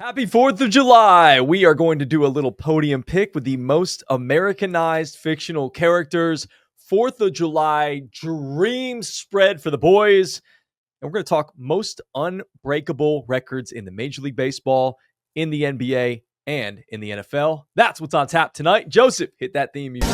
Happy 4th of July! We are going to do a little podium pick with the most Americanized fictional characters. 4th of July dream spread for the boys. And we're going to talk most unbreakable records in the Major League Baseball, in the NBA, and in the NFL. That's what's on tap tonight. Joseph, hit that theme music.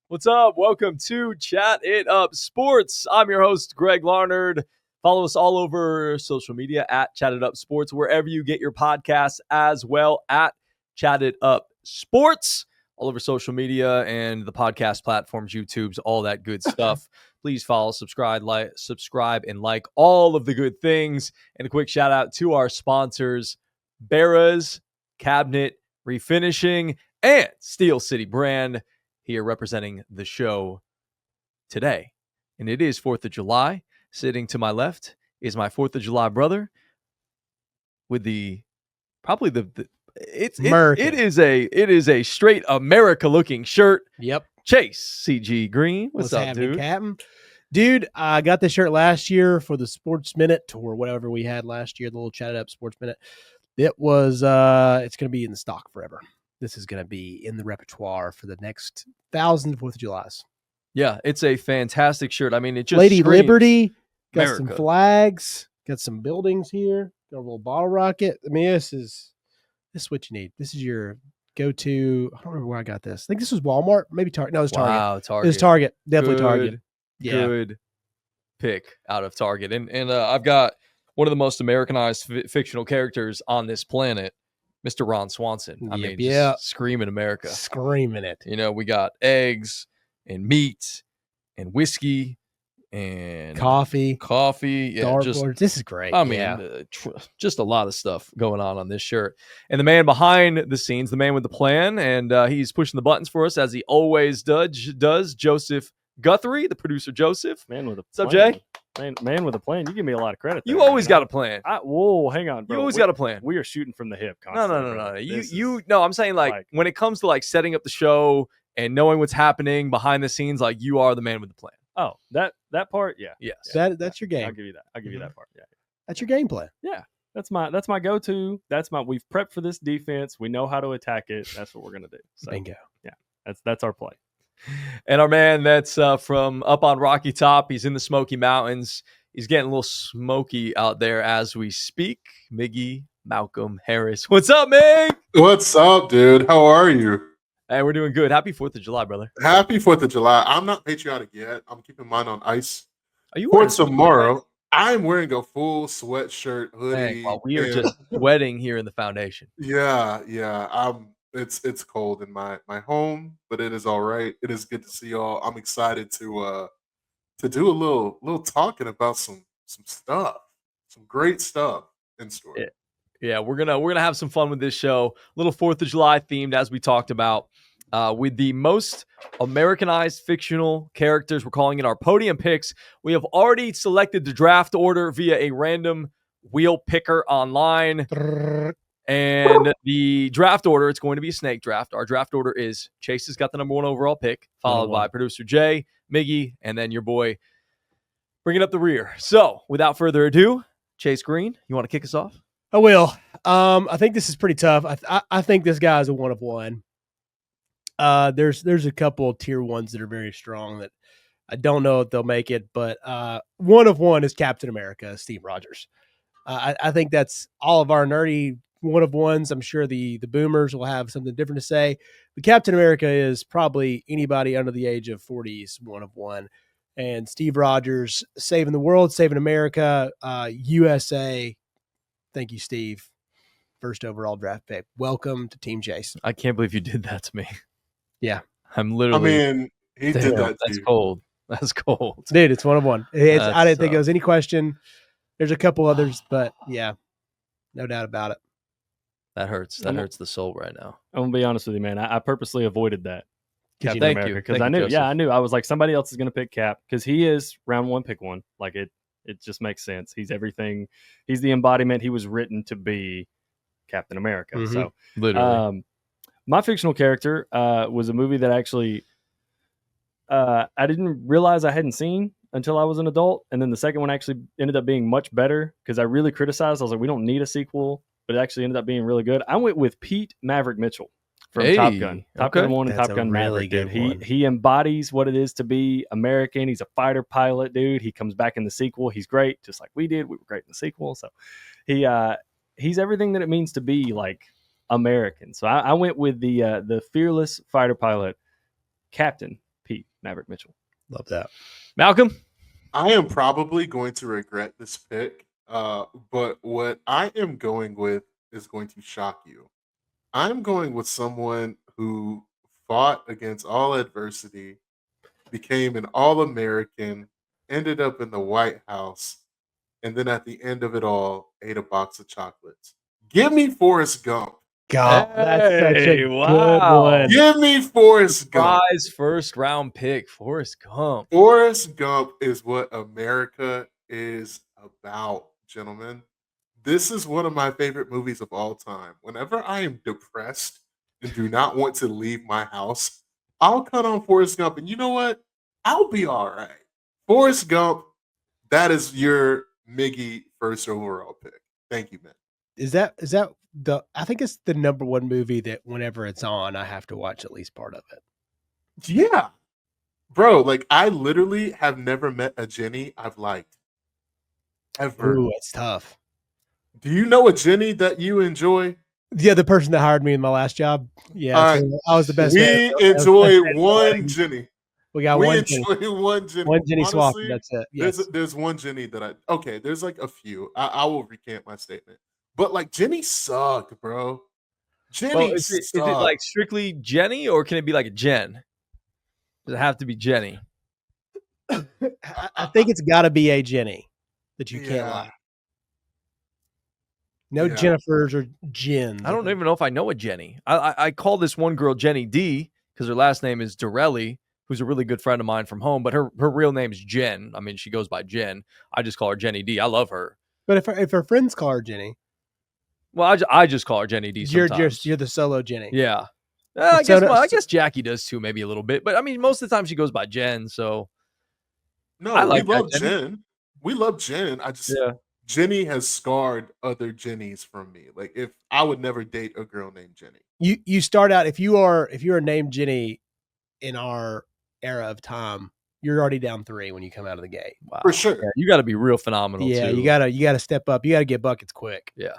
What's up? Welcome to Chatt It Up Sports. I'm your host, Greg Larnard. Follow us all over social media at Chatt It Up Sports, wherever you get your podcasts, as well at Chatt It Up Sports, all over social media and the podcast platforms, YouTubes, all that good stuff. Please follow, subscribe, and like all of the good things. And a quick shout out to our sponsors, Barra's Cabinet Refinishing and Steel City Brand, here representing the show today. And it is 4th of July. Sitting to my left is my 4th of July brother with it is a straight America looking shirt. Yep. Chase CG Green. What's up, dude? Captain? Dude, I got this shirt last year for the Sports Minute or whatever we had last year, the little Chat It Up Sports Minute. It was it's going to be in the stock forever. This is going to be in the repertoire for the next 1,000 4th of Julys. Yeah, it's a fantastic shirt. I mean, it just Lady Liberty, got America. some flags, got some buildings here, got a little bottle rocket. I mean, this is what you need. This is your go-to. I don't remember where I got this. I think this was Walmart, maybe Target. No, it was Target. Wow, Target. It was Target. Definitely Target. Yeah. Good pick out of Target. And I've got one of the most Americanized fictional characters on this planet, Mr. Ron Swanson. I mean, just screaming America. Screaming it. You know, we got eggs and meat and whiskey and coffee. Yeah, this is great. I mean, just a lot of stuff going on this shirt. And the man behind the scenes, the man with the plan, and he's pushing the buttons for us as he always does. Joseph Guthrie, the producer Joseph. Man with a What's plan. up, Jay? Man with a plan. You give me a lot of credit. You always got a plan. Whoa, hang on, bro. You always got a plan. We are shooting from the hip constantly. No. No, I'm saying like when it comes to like setting up the show and knowing what's happening behind the scenes, like you are the man with the plan. Oh, that part, yeah. Yes. That's your game. I'll give you that. I'll give you that part. Yeah. That's your game plan. Yeah. That's my go-to. We've prepped for this defense. We know how to attack it. That's what we're gonna do. So, bingo. Yeah. That's our play. And our man that's from up on Rocky Top, he's in the Smoky Mountains. He's getting a little smoky out there as we speak. Miggy Malcolm Harris. What's up, Mig? What's up, dude? How are you? Hey, we're doing good. Happy 4th of July, brother. Happy 4th of July. I'm not patriotic yet. I'm keeping mine on ice. Are you for tomorrow? I'm wearing a full sweatshirt, hoodie. Dang, while we are just sweating here in the foundation. Yeah. It's cold in my home, but it is all right. It is good to see y'all. I'm excited to do a little talking about some stuff, some great stuff in store. Yeah, we're gonna have some fun with this show. A little 4th of July themed, as we talked about, with the most Americanized fictional characters. We're calling it our podium picks. We have already selected the draft order via a random wheel picker online. And the draft order, it's going to be a snake draft. Our draft order is Chase has got the number 1 overall pick, followed by producer Jay, Miggy, and then your boy bringing up the rear. So without further ado, Chase Green, you want to kick us off? I will. I think this is pretty tough. I think this guy is a one of one. There's a couple of tier ones that are very strong that I don't know if they'll make it, but one of one is Captain America, Steve Rogers. I think that's all of our nerdy one of ones. I'm sure the boomers will have something different to say. But Captain America is probably anybody under the age of 40's one of one. And Steve Rogers saving the world, saving America, USA. Thank you, Steve. First overall draft pick. Welcome to Team Chase. I can't believe you did that to me. Yeah. I'm literally. I mean, he did that. That's cold. That's cold. Dude, it's one of one. I didn't think it was any question. There's a couple others, but yeah, no doubt about it. That hurts. That hurts the soul right now. I'm going to be honest with you, man. I purposely avoided that Captain thank America you. because Thank I you, knew. Joseph. Yeah, I knew. I was like, somebody else is going to pick Cap because he is round one, pick one. Like it just makes sense. He's everything. He's the embodiment. He was written to be Captain America. Mhm. So, Literally. my fictional character was a movie that actually I didn't realize I hadn't seen until I was an adult, and then the second one actually ended up being much better because I really criticized. I was like, we don't need a sequel, but it actually ended up being really good. I went with Pete Maverick Mitchell from Top Gun, Top okay. Gun 1 and That's Top a Gun really Maverick. Dude, good one. he embodies what it is to be American. He's a fighter pilot, dude. He comes back in the sequel. He's great, just like we did. We were great in the sequel, so he's everything that it means to be like American. So I went with the fearless fighter pilot, Captain Pete Maverick Mitchell. Love that. Malcolm? I am probably going to regret this pick, but what I am going with is going to shock you. I'm going with someone who fought against all adversity, became an All American, ended up in the White House, and then at the end of it all, ate a box of chocolates. Give me Forrest Gump. God, that's such a Hey, good wow. one. Give me Forrest Gump. Surprise first round pick, Forrest Gump. Forrest Gump is what America is about, gentlemen. This is one of my favorite movies of all time. Whenever I am depressed and do not want to leave my house, I'll cut on Forrest Gump, and you know what? I'll be all right. Forrest Gump, that is your Miggy first overall pick. Thank you, man. Is that the? I think it's the number one movie that whenever it's on, I have to watch at least part of it. Yeah. Bro, like I literally have never met a Jenny I've liked. Ever. Ooh, it's tough. Do you know a Jenny that you enjoy? Yeah, the person that hired me in my last job. Yeah, All right. so I was the best. man. We I was the best enjoy man. one Jenny. We got We one Jenny. enjoy one Jenny. One Jenny swap. Honestly, That's it. Yes. there's one Jenny that there's like a few. I will recant my statement. But like Jenny sucked, bro. Jenny Well, is it sucked. like strictly Jenny or can it be like a Jen? Does it have to be Jenny? I think it's got to be a Jenny that you can't Yeah. like. No Yeah. Jennifers or Jens. I don't even know if I know a Jenny. I call this one girl Jenny D because her last name is Dorelli, who's a really good friend of mine from home, but her real name's Jen. I mean, she goes by Jen. I just call her Jenny D. I love her. But if her friends call her Jenny, Well, I just call her Jenny D sometimes. you're the solo Jenny. Yeah. But I guess Jackie does too, maybe a little bit. But I mean, most of the time she goes by Jen. So No, I like we love that, Jenny. Jen. We love Jen. yeah. Jenny has scarred other Jennies from me. Like if I would never date a girl named Jenny. You start out if you are named Jenny in our era of time, you're already down 3 when you come out of the gate. Wow. For sure. Yeah, you got to be real phenomenal. Yeah, too. you gotta step up. You gotta get buckets quick. Yeah.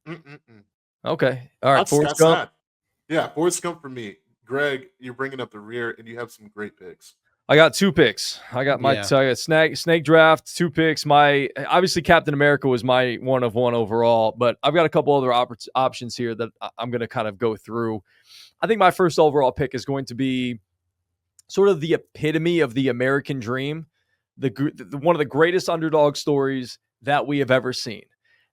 Mm-mm-mm. Okay. All right. That's Forrest Gump. sad. Yeah, Forrest Gump for me. Greg, you're bringing up the rear, and you have some great picks. I got 2 picks. I got Yeah. so I got snake draft, 2 picks. My obviously Captain America was my one of one overall, but I've got a couple other options here that I'm going to kind of go through. I think my first overall pick is going to be sort of the epitome of the American dream, one of the greatest underdog stories that we have ever seen.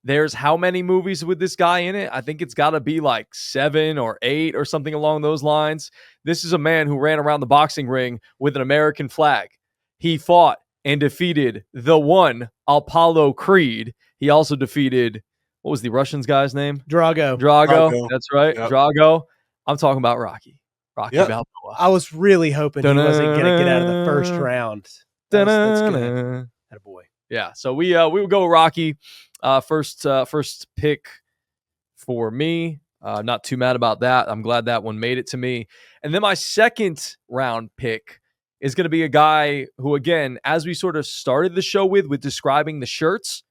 There's how many movies with this guy in it? I think it's got to be like 7 or 8 or something along those lines. This is a man who ran around the boxing ring with an American flag. He fought and defeated the one Apollo Creed. He also defeated, what was the Russians guy's name? Drago. Drago. That's right. Yep. Drago. I'm talking about Rocky. Rocky Yep. Balboa. I was really hoping he wasn't gonna get out of the first round. That's good. Attaboy. Yeah, so we would go Rocky. First pick for me. Not too mad about that. I'm glad that one made it to me. And then my second round pick is going to be a guy who, again, as we sort of started the show with describing the shirts,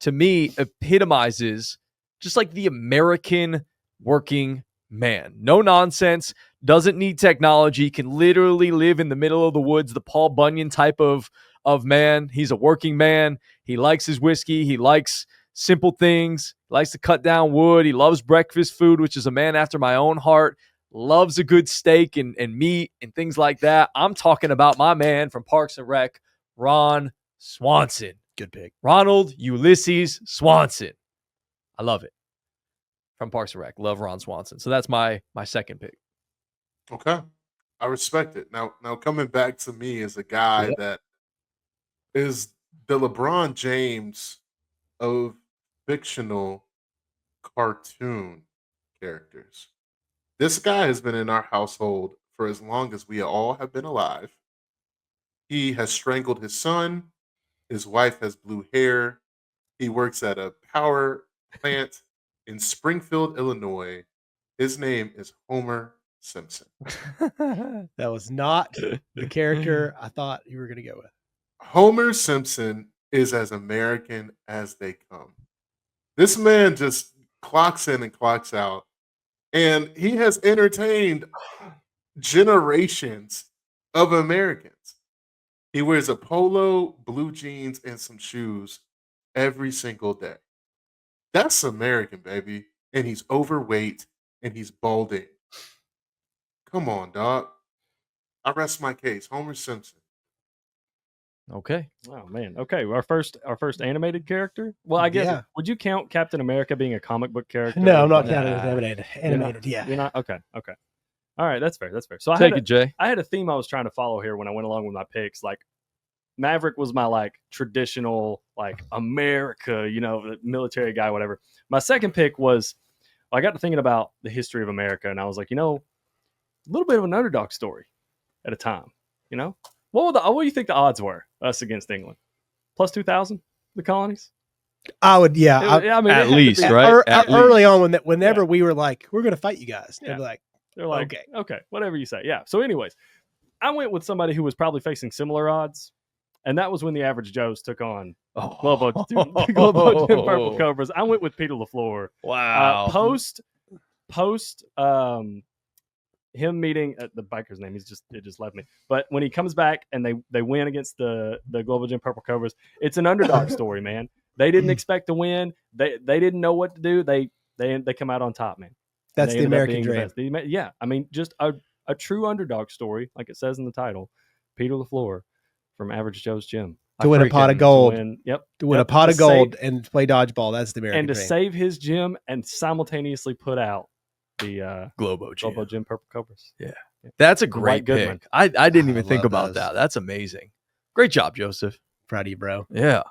to me epitomizes just like the American working man. No nonsense. Doesn't need technology. Can literally live in the middle of the woods. The Paul Bunyan type of man. He's a working man. He likes his whiskey. He likes simple things. He likes to cut down wood. He loves breakfast food, which is a man after my own heart. Loves a good steak and meat and things like that. I'm talking about my man from Parks and Rec, Ron Swanson. Good pick. Ronald Ulysses Swanson. I love it. From Parks and Rec. Love Ron Swanson. So that's my second pick. Okay. I respect it. Now coming back to me as a guy that is the LeBron James of fictional cartoon characters. This guy has been in our household for as long as we all have been alive. He has strangled his son. His wife has blue hair. He works at a power plant in Springfield, Illinois. His name is Homer Simpson. That was not the character I thought you were going to go with. Homer Simpson is as American as they come. This man just clocks in and clocks out, and he has entertained generations of Americans. He wears a polo, blue jeans, and some shoes every single day. That's American, baby. And he's overweight and he's balding. Come on, dog. I rest my case. Homer Simpson. Okay. Oh man. Okay. Our first animated character. Well, I guess Yeah. would you count Captain America being a comic book character? No, I'm not Like, counting Nah. as animated. you're Animated, not, yeah. You're not. Okay. Okay. All right. That's fair. That's fair. So Take it, Jay. I had a theme I was trying to follow here when I went along with my picks. Like Maverick was my like traditional like America, the military guy, whatever. My second pick was I got to thinking about the history of America, and I was like, a little bit of an underdog story at a time. What do you think the odds were us against England? Plus 2,000, the colonies. I would, yeah. I mean, at it had to least, be- right? At Early least. on, whenever we were like, we're going to fight you guys, they'd Yeah. be like, They're like, Okay. okay, whatever you say. Yeah. So, anyways, I went with somebody who was probably facing similar odds, and that was when the average Joes took on Globo Jim Purple Cobras. I went with Peter LaFleur. Wow. Post him meeting the biker's name, it just left me. But when he comes back and they win against the Global Gym Purple Cobras, it's an underdog story, man. They didn't expect to win. They didn't know what to do. They come out on top, man. that's They the ended up American being the dream. best. Yeah, I mean, just a true underdog story, like it says in the title. Peter LaFleur from Average Joe's Gym. To win a pot of freaking- gold. To To pot of gold and play dodgeball. That's the American and to dream. save his gym and simultaneously put out the Globo Gym. Globo Gym Purple Cobras. That's a Dwight great Goodman. pick. I didn't even I think love about those. that. That's amazing. Great job, Joseph. Proud of you, bro. Yeah.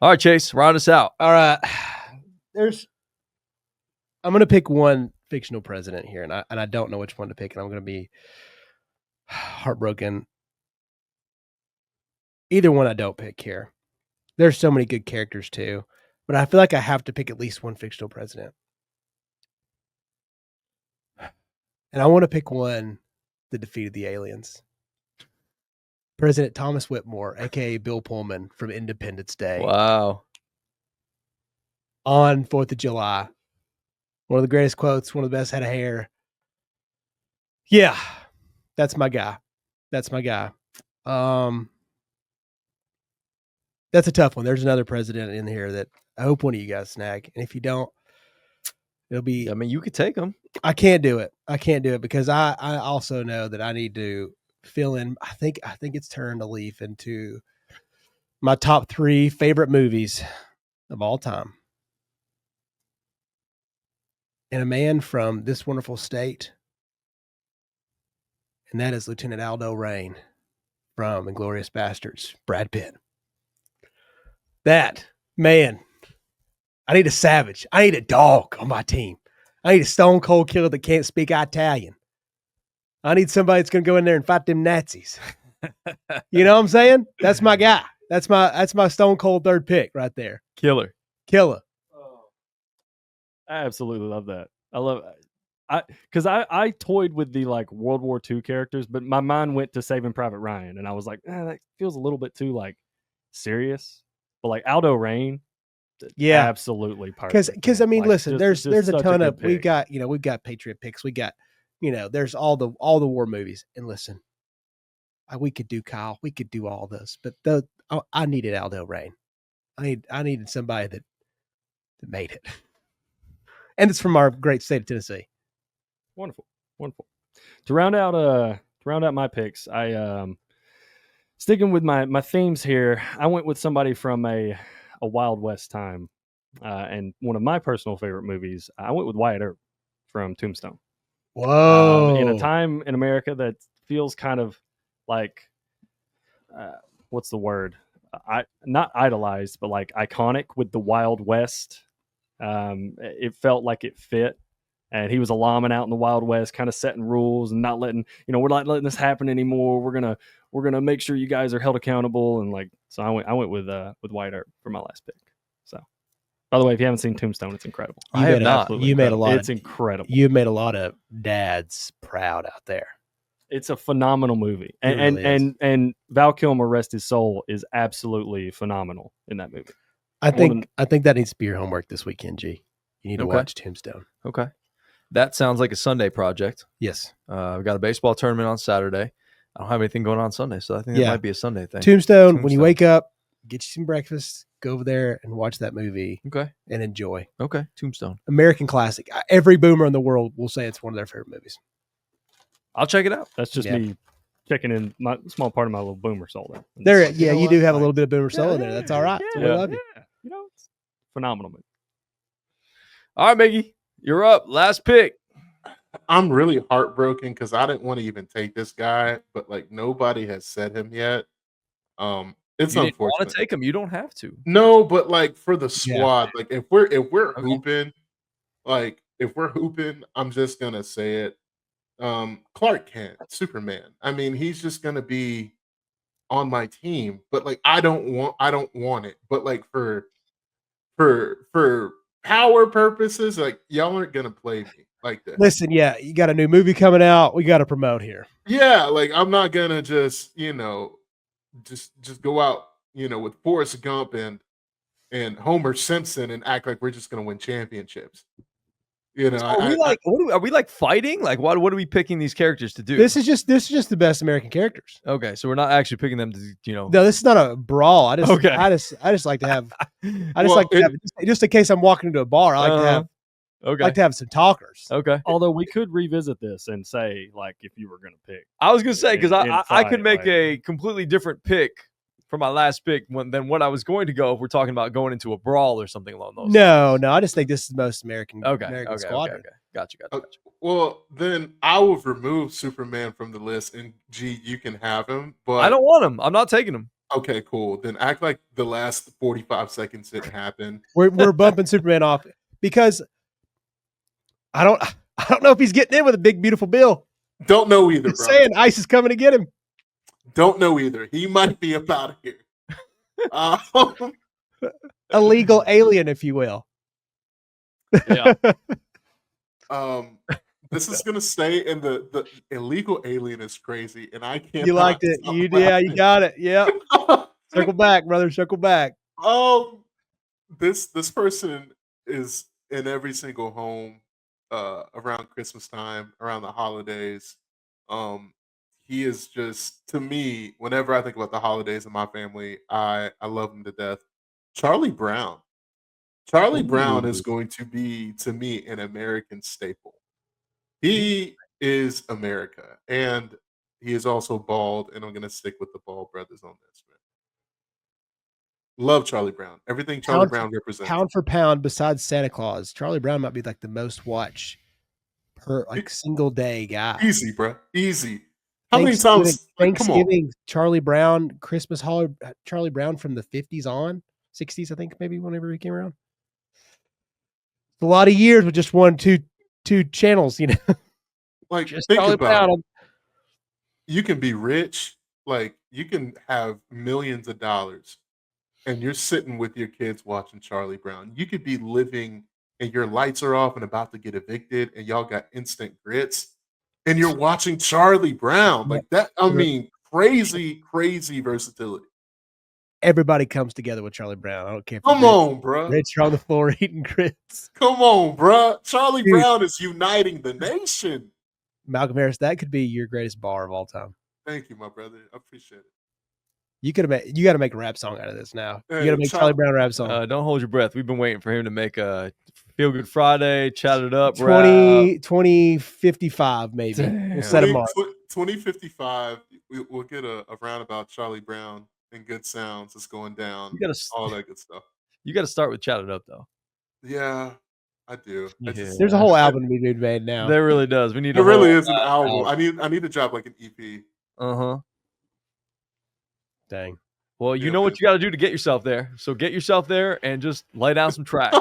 All right, Chase, round us out. All right. I'm going to pick one fictional president here, and I don't know which one to pick, and I'm going to be heartbroken. Either one I don't pick here. There's so many good characters too, but I feel like I have to pick at least one fictional president. And I want to pick one that defeated the aliens. President Thomas Whitmore, aka Bill Pullman from Independence Day. Wow. On 4th of July. One of the greatest quotes, one of the best head of hair. Yeah, that's my guy. That's my guy. That's a tough one. There's another president in here that I hope one of you guys snag. And if you don't, it'll be I mean, you could take them. I can't do it. I can't do it because I also know that I need to fill in. I think it's turned a leaf into my top 3 favorite movies of all time. And a man from this wonderful state, and that is Lieutenant Aldo Raine from Inglourious Bastards, Brad Pitt. That, man, I need a savage. I need a dog on my team. I need a stone cold killer that can't speak Italian. I need somebody that's going to go in there and fight them Nazis. You know what I'm saying? That's my guy. That's my stone cold third pick right there. Killer. Killer. I absolutely love that. Because I toyed with the like World War II characters, but my mind went to Saving Private Ryan, and I was like, that feels a little bit too like serious. But like Aldo Raine, Yeah. absolutely perfect. Because I mean, Like, listen, just there's a such ton good of we've pick. got Patriot picks. We got, there's all the war movies. And listen, we could do Kyle. We could do all this, but I needed Aldo Raine. I needed somebody that made it. And it's from our great state of Tennessee. Wonderful. To round out my picks, I sticking with my themes here. I went with somebody from a Wild West time, and one of my personal favorite movies. I went with Wyatt Earp from Tombstone. Whoa. In a time in America that feels kind of like, what's the word? Not idolized, but like iconic with the Wild West. It felt like it fit. And he was a lawman out in the Wild West, kind of setting rules and not letting, we're not letting this happen anymore. We're gonna make sure you guys are held accountable. And like, so I went with Wyatt Earp for my last pick. So, by the way, if you haven't seen Tombstone, it's incredible. I have not. Absolutely You made a lot. It's incredible. You made a lot of dads proud out there. It's a phenomenal movie, and really and Val Kilmer, rest his soul, is absolutely phenomenal in that movie. I think that needs to be your homework this weekend, G. You need to watch Tombstone. Okay. That sounds like a Sunday project. Yes. We've got a baseball tournament on Saturday. I don't have anything going on Sunday, so I think that might be a Sunday thing. Tombstone, when you wake up, get you some breakfast, go over there and watch that movie. Okay. And enjoy. Okay. Tombstone. American classic. Every boomer in the world will say it's one of their favorite movies. I'll check it out. That's just me checking in my small part of my little boomer soul there. You do have a little bit of boomer soul in there. That's all right. Yeah, we love you. It's phenomenal movie. All right, Miggy, you're up. Last pick. I'm really heartbroken because I didn't want to even take this guy, but like nobody has said him yet. It's you unfortunate. Didn't want to take him. You don't have to. No, but like for the squad, like if we're Okay. hooping, I'm just gonna say it. Clark Kent, Superman. I mean, he's just gonna be on my team, but like I don't want it. But like for power purposes, like y'all aren't gonna play me like that. Listen, you got a new movie coming out. We got to promote here. Yeah, like I'm not gonna just just go out with Forrest Gump and Homer Simpson and act like we're just gonna win championships. Are we like fighting? Like what are we picking these characters to do? This is just the best American characters. Okay, so we're not actually picking them to No, this is not a brawl. I just like to have just in case I'm walking into a bar. I like to have some talkers. Okay. Although we could revisit this and say, like, if you were going to pick. I was going to say, because I could make like, a completely different pick for my last pick than what I was going to go if we're talking about going into a brawl or something along those lines. No. I just think this is the most American squadron. Okay. Gotcha. Well, then I will remove Superman from the list, and G, you can have him. But I don't want him. I'm not taking him. Okay, cool. Then act like the last 45 seconds didn't happen. We're bumping Superman off because I don't know if he's getting in with a big beautiful bill. Don't know either, bro. Saying ICE is coming to get him. Don't know either. He might be up out of here. Illegal alien, if you will. Yeah. This is gonna stay in the illegal alien is crazy, and I can't. You liked it. You got it. Yeah. Circle back, brother. Circle back. This person is in every single home around Christmas time, around the holidays. He is just, to me, whenever I think about the holidays in my family, I love him to death. Charlie Brown. Charlie Brown is going to be, to me, an American staple. He is America, and he is also bald, and I'm going to stick with the Bald brothers on this, man. Love Charlie Brown. Everything Charlie Brown represents. Pound for pound, besides Santa Claus, Charlie Brown might be like the most watched per single day guy. Easy, bro. Easy. How many times? Thanksgiving, Charlie Brown, Christmas holiday, Charlie Brown from the 50s on, 60s, I think, maybe whenever he came around. A lot of years with just two channels, Like, just think Charlie about Brown. You can be rich, like you can have millions of dollars, and you're sitting with your kids watching Charlie Brown. You could be living and your lights are off and about to get evicted, and y'all got instant grits, and you're watching Charlie Brown. Like that, I mean, crazy versatility. Everybody comes together with Charlie Brown. I don't care. Come on, bro. Rich on the floor eating grits. Come on, bro. Charlie Brown is uniting the nation. Malcolm Harris, that could be your greatest bar of all time. Thank you, my brother. I appreciate it. You got to make a rap song out of this now. Hey, you got to make Charlie Brown rap song. Don't hold your breath. We've been waiting for him to make a Feel Good Friday, Chat It Up, 2055 maybe. Damn. We'll set a mark. 2055. We'll get a roundabout Charlie Brown and good sounds. It's going down. All that good stuff. You got to start with Chat It Up though. Yeah, I do. Yeah. There's a whole album to be made now. There really does. We need It a really whole is an album. I need to drop like an EP. Uh-huh. Dang. Well, you Yeah, know man. what you got to do to get yourself there. So get yourself there and just lay down some tracks,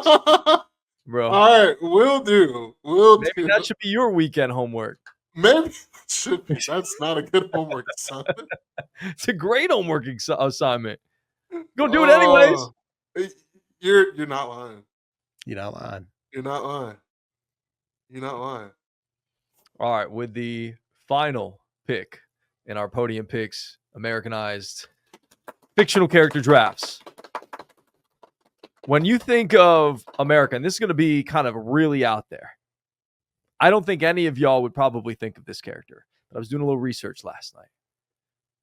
bro. All right, will do. Will Maybe do. that should be your weekend homework. Maybe that should be. That's not a good homework assignment. It's a great homework assignment. Go do it anyways. You're not lying. You're not lying. You're not lying. You're not lying. All right, with the final pick in our podium picks, Americanized fictional character drafts. When you think of America, and this is going to be kind of really out there, I don't think any of y'all would probably think of this character. But I was doing a little research last night,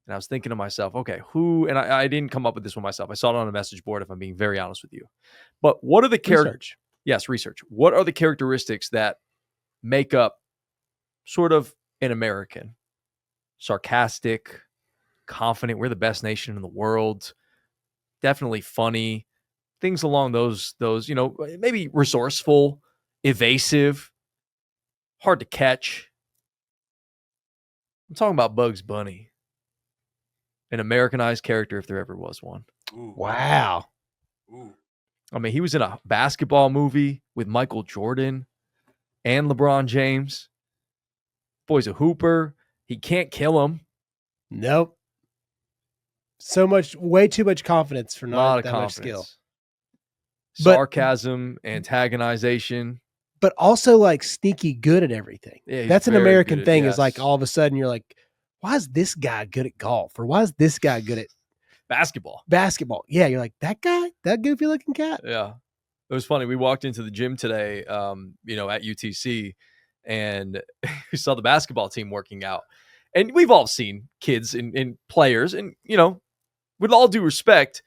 and I was thinking to myself, okay, who, and I didn't come up with this one myself. I saw it on a message board, if I'm being very honest with you. But what are the characters? Research. Yes, research. What are the characteristics that make up sort of an American? Sarcastic, confident, we're the best nation in the world, definitely funny, things along those, maybe resourceful, evasive, hard to catch. I'm talking about Bugs Bunny, an Americanized character if there ever was one. Ooh. Wow. Ooh. I mean, he was in a basketball movie with Michael Jordan and LeBron James. Boy's a hooper. He can't kill him. Nope. So much, way too much confidence for A not lot of that much skill. confidence. But- Sarcasm, antagonization. But also like sneaky good at everything. Yeah, he's That's an very American good at- thing. yes. Is like all of a sudden you're like, why is this guy good at golf? Or why is this guy good at Basketball. basketball? Yeah, you're like, that guy, that goofy looking cat. Yeah. It was funny. We walked into the gym today, at UTC, and we saw the basketball team working out. And we've all seen kids and players, and, with all due respect,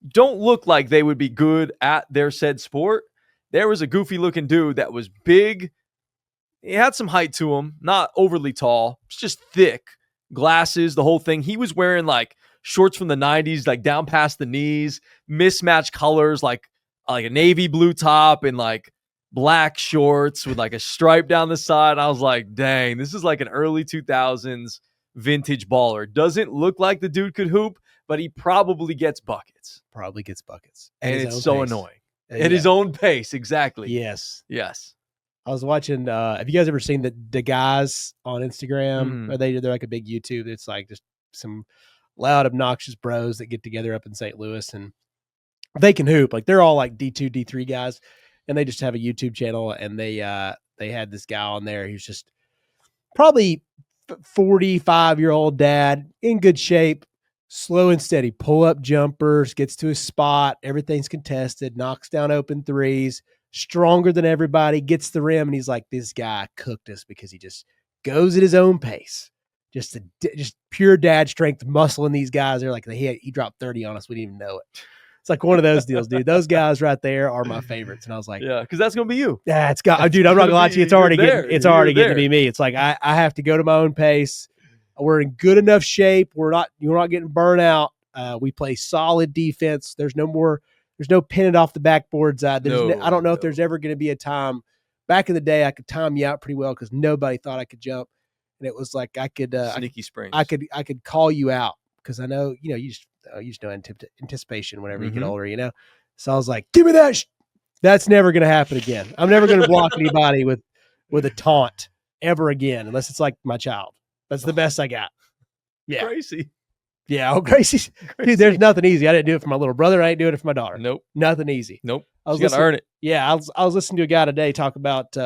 don't look like they would be good at their said sport. There was a goofy looking dude that was big. He had some height to him, not overly tall. It's just thick, glasses, the whole thing. He was wearing like shorts from the 90s, like down past the knees, mismatched colors, like a navy blue top and like black shorts with like a stripe down the side. I was like, dang, this is like an early 2000s vintage baller. Doesn't look like the dude could hoop, but he probably gets buckets. Probably gets buckets. And his it's own so pace. annoying. Yeah. At his own pace, exactly. Yes. Yes. I was watching, have you guys ever seen the guys on Instagram? Mhm. Or they're like a big YouTube. It's like just some loud, obnoxious bros that get together up in St. Louis and they can hoop. Like they're all like D2, D3 guys. And they just have a YouTube channel and they had this guy on there. He's just probably 45-year-old dad in good shape, slow and steady, pull up jumpers, gets to his spot. Everything's contested, knocks down open threes, stronger than everybody, gets the rim. And he's like, this guy cooked us because he just goes at his own pace. Just pure dad strength, muscling these guys. They're like, he dropped 30 on us. We didn't even know it. It's like one of those deals, dude. Those guys right there are my favorites. And I was like, Yeah, because that's going to be you. yeah, dude, I'm not gonna lie to you. It's You're already there. getting You're to be me. It's like I have to go to my own pace. We're in good enough shape. You're not getting burnt out. We play solid defense. There's no pinning off the backboards. I don't know if there's ever going to be a time. Back in the day, I could time you out pretty well because nobody thought I could jump, and it was like I could Sneaky springs. I could call you out because I know you just know anticipation whenever you get Mhm. older, So I was like, give me that. That's never going to happen again. I'm never going to block anybody with a taunt ever again, unless it's like my child. That's the best I got. Yeah. Crazy. Yeah. Oh, Gracie. Dude, there's nothing easy. I didn't do it for my little brother. I ain't doing it for my daughter. Nope. Nothing easy. Nope. I was You got to earn it. Yeah. I was listening to a guy today talk about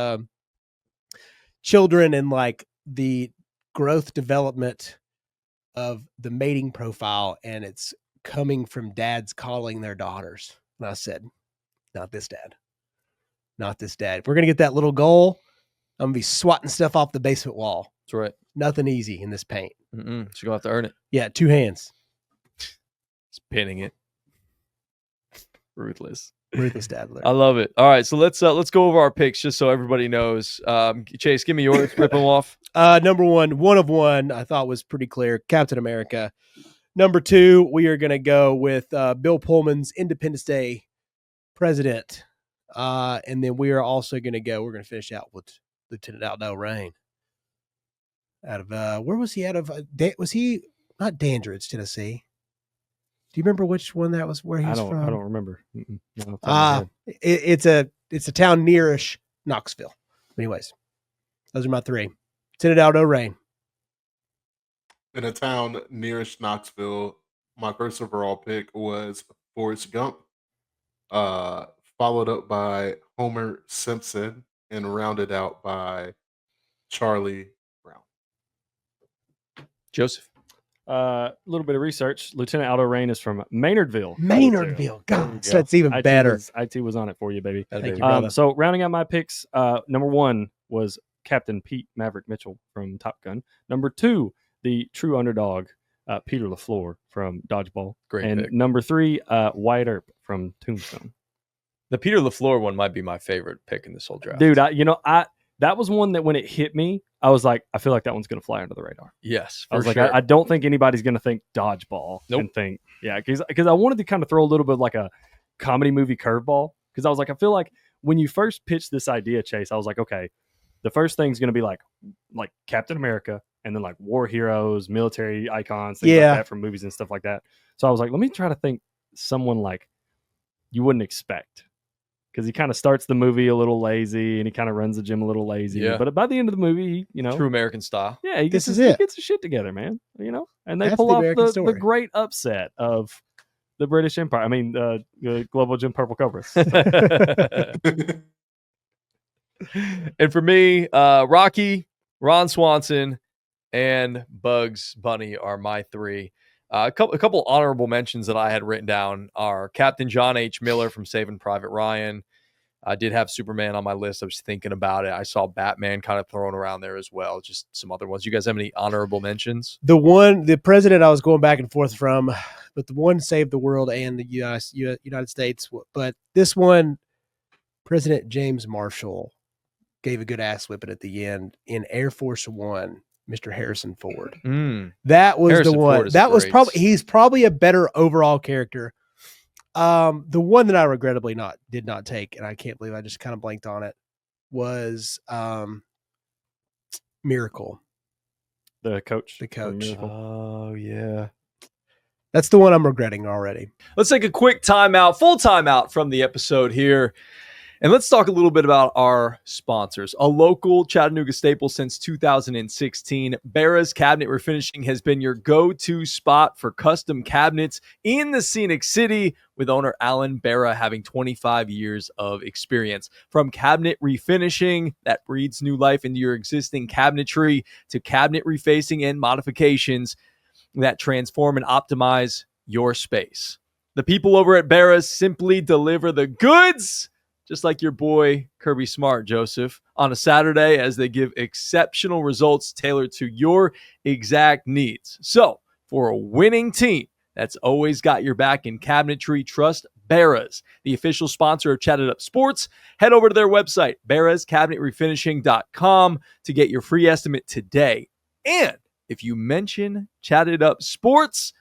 children and like the growth development of the mating profile, and it's coming from dads calling their daughters. And I said, not this dad. Not this dad. If we're going to get that little goal, I'm going to be swatting stuff off the basement wall. That's right. Nothing easy in this paint. So you're going to have to earn it. Yeah, 2 hands. Just pinning it. Ruthless. Ruthless dad. I love it. All right, so let's go over our picks just so everybody knows. Chase, give me yours. Rip them off. Number one of one, I thought was pretty clear. Captain America. Number 2, we are going to go with Bill Pullman's Independence Day president, And then we are also we're going to finish out with Lieutenant Aldo Rain. Out of, where was he out of? Was he not Dandridge, Tennessee? Do you remember which one that was, where he's from? I don't remember. No, it's a town nearish Knoxville. Anyways, those are my three. Lieutenant Aldo Rain. In a town nearest Knoxville, my first overall pick was Forrest Gump, followed up by Homer Simpson, and rounded out by Charlie Brown. Joseph. A little bit of research. Lieutenant Aldo Rain is from Maynardville. God, so that's even better. IT was on it for you, baby. Thank you, brother. So rounding out my picks, number 1 was Captain Pete Maverick Mitchell from Top Gun. Number 2, the true underdog, Peter LaFleur from Dodgeball. Great and pick. number 3, Wyatt Earp from Tombstone. The Peter LaFleur one might be my favorite pick in this whole draft. Dude, that was one that when it hit me, I was like, I feel like that one's going to fly under the radar. Yes, I was like, sure. I don't think anybody's going to think Dodgeball Nope. and think, because I wanted to kind of throw a little bit of like a comedy movie curveball, because I was like, I feel like when you first pitched this idea, Chase, I was like, okay, the first thing's going to be like Captain America, and then like war heroes, military icons, things like that from movies and stuff like that. So I was like, let me try to think someone like you wouldn't expect. Because he kind of starts the movie a little lazy, and he kind of runs the gym a little lazy. Yeah. But by the end of the movie, True American style. Yeah, he gets his shit together, man. And they pull off the great upset of the British Empire. I mean, the Global Jim Purple Cobras. And for me, Rocky, Ron Swanson, and Bugs Bunny are my 3. A couple honorable mentions that I had written down are Captain John H. Miller from Saving Private Ryan. I did have Superman on my list. I was thinking about it. I saw Batman kind of thrown around there as well. Just some other ones. You guys have any honorable mentions? The president I was going back and forth from, but the one saved the world and the United States. But this one, President James Marshall gave a good ass whipping at the end in Air Force One. Mr. Harrison Ford. That was Harrison the one. That was he's probably a better overall character. The one that I regrettably did not take, and I can't believe I just kind of blanked on it, was Miracle. The coach. Oh, yeah. That's the one I'm regretting already. Let's take a quick timeout, full timeout from the episode here. And let's talk a little bit about our sponsors. A local Chattanooga staple since 2016, Barra's Cabinet Refinishing has been your go-to spot for custom cabinets in the scenic city, with owner Alan Barra having 25 years of experience. From cabinet refinishing that breathes new life into your existing cabinetry to cabinet refacing and modifications that transform and optimize your space. The people over at Barra's simply deliver the goods, just like your boy Kirby Smart, Joseph, on a Saturday, as they give exceptional results tailored to your exact needs. So, for a winning team that's always got your back in cabinetry, trust Barra's, the official sponsor of Chatt It Up Sports. Head over to their website, barrascabinetrefinishing.com, to get your free estimate today. And if you mention Chatt It Up Sports,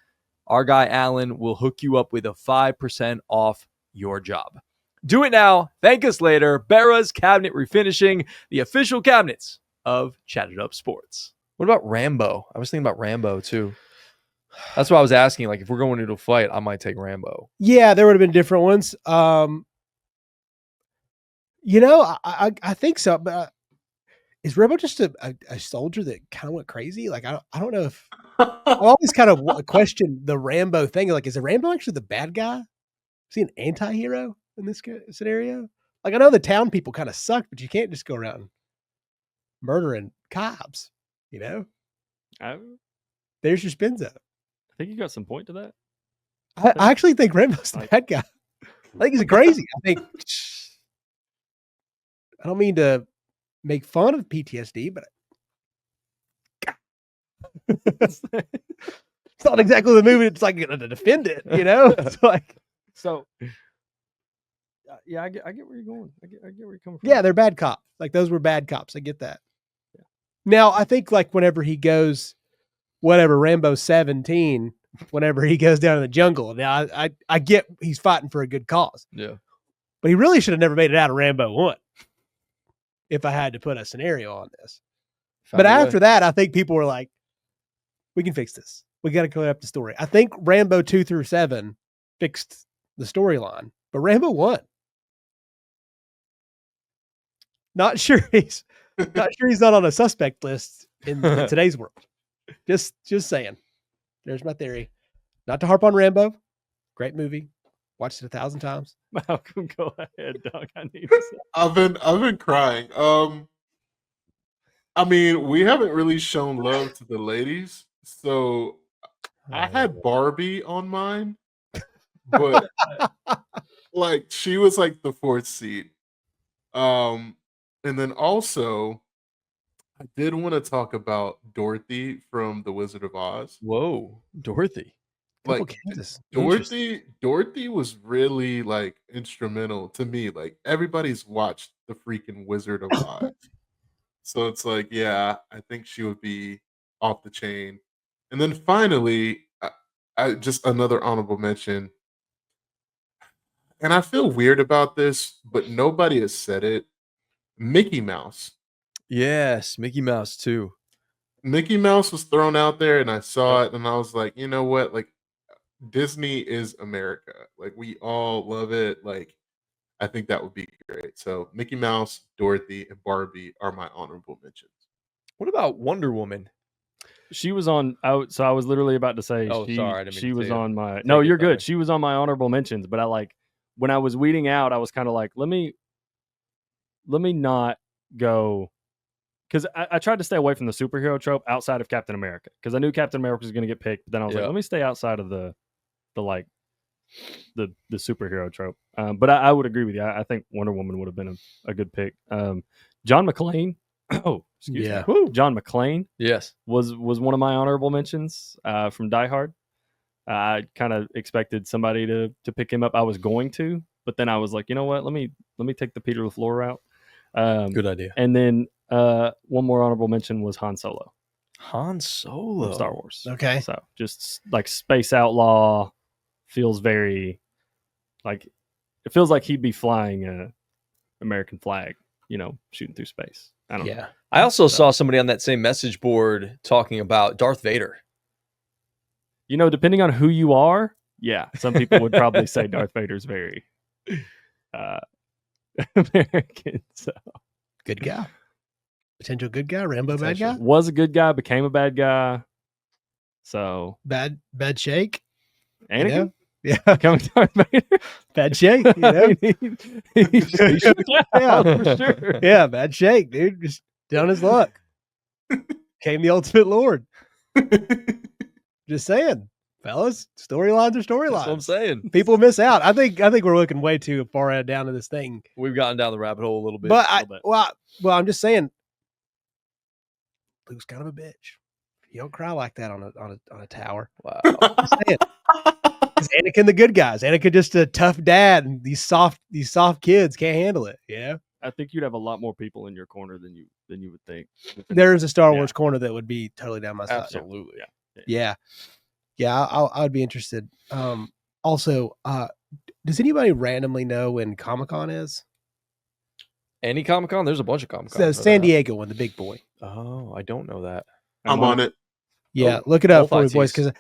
our guy Alan will hook you up with a 5% off your job. Do it now. Thank us later. Barra's Cabinet Refinishing, the official cabinets of Chatt It Up Sports. What about Rambo? I was thinking about Rambo too. That's why I was asking. Like, if we're going into a fight, I might take Rambo. Yeah, there would have been different ones. I think so. But is Rambo just a soldier that kind of went crazy? Like, I don't know if I always kind of question the Rambo thing. Like, is the Rambo actually the bad guy? Is he an anti-hero in this scenario? Like, I know the town people kind of suck, but you can't just go around murdering cops, There's your spin zone. I think you got some point to that. I actually think Rambo's the bad guy. I think he's crazy. I don't mean to make fun of PTSD, but it's not exactly the movie that's like going to defend it, It's like, so. Yeah, I get where you're going. I get where you're coming from. Yeah, they're bad cops. Like, those were bad cops. I get that. Yeah. Now, I think like whenever he goes, Rambo 17, whenever he goes down in the jungle, now I get he's fighting for a good cause. Yeah. But he really should have never made it out of Rambo 1, if I had to put a scenario on this. But after that, I think people were like, we can fix this. We got to clear up the story. I think Rambo 2 through 7 fixed the storyline, but Rambo 1, not sure he's not on a suspect list in today's world. Just saying. There's my theory. Not to harp on Rambo. Great movie. Watched it 1,000 times. Malcolm, go ahead, dog. I need to say. I've been crying. I mean, we haven't really shown love to the ladies, so I had Barbie on mine, but like she was like the 4th seed. And then also I did want to talk about Dorothy from The Wizard of Oz. Whoa, Dorothy. Like Dorothy was really like instrumental to me. Like everybody's watched the freaking Wizard of Oz. So it's like, yeah, I think she would be off the chain. And then finally, I just another honorable mention. And I feel weird about this, but nobody has said it. Mickey Mouse. Yes, Mickey Mouse too. Mickey Mouse was thrown out there and I saw it and I was like, you know what? Like Disney is America. Like we all love it. Like I think that would be great. So Mickey Mouse, Dorothy, and Barbie are my honorable mentions. What about Wonder Woman? She was on. So I was literally about to say. Oh, sorry, I didn't mean she to was say it. on my. Take No, it, you're sorry. good. She was on my honorable mentions, but I like when I was weeding out. I was kind of like, let me not go, because I tried to stay away from the superhero trope outside of Captain America, because I knew Captain America was going to get picked. But then I was like, let me stay outside of the superhero trope. But I would agree with you. I think Wonder Woman would have been a good pick. John McClane. Oh, excuse me. Woo. John McClane. Yes. Was one of my honorable mentions from Die Hard. I kind of expected somebody to pick him up. I was going to, but then I was like, you know what? Let me take the Peter LaFleur route. Good idea. And then one more honorable mention was Han Solo. Han Solo. From Star Wars. Okay. So just like space outlaw, feels very like it feels like he'd be flying a American flag, shooting through space. I don't know. I also saw somebody on that same message board talking about Darth Vader. Depending on who you are, yeah, some people would probably say Darth Vader's very American. So good guy, potential good guy, Rambo bad guy. Was a good guy, became a bad guy. So bad shake. Anakin, yeah, becoming Darth Vader, bad shake. He shook out, for sure. Yeah, bad shake, dude. Just down his luck. Came the ultimate lord. Just saying, fellas, storylines are storylines. That's what I'm saying. People miss out. I think we're looking way too far down to this thing. We've gotten down the rabbit hole a little bit. But I'm just saying, Luke's kind of a bitch. You don't cry like that on a tower. Wow. Just saying. Is Anakin the good guys? Anakin just a tough dad, and these soft kids can't handle it. Yeah. I think you'd have a lot more people in your corner than you would think. There's a Star Wars corner that would be totally down my side. Absolutely. Yeah. I would be interested. Also, does anybody randomly know when Comic-Con is? Any Comic-Con? There's a bunch of Comic-Cons. So San Diego one, the big boy. Oh, I don't know that. I'm on it. Yeah, look it up for me, both boys. Because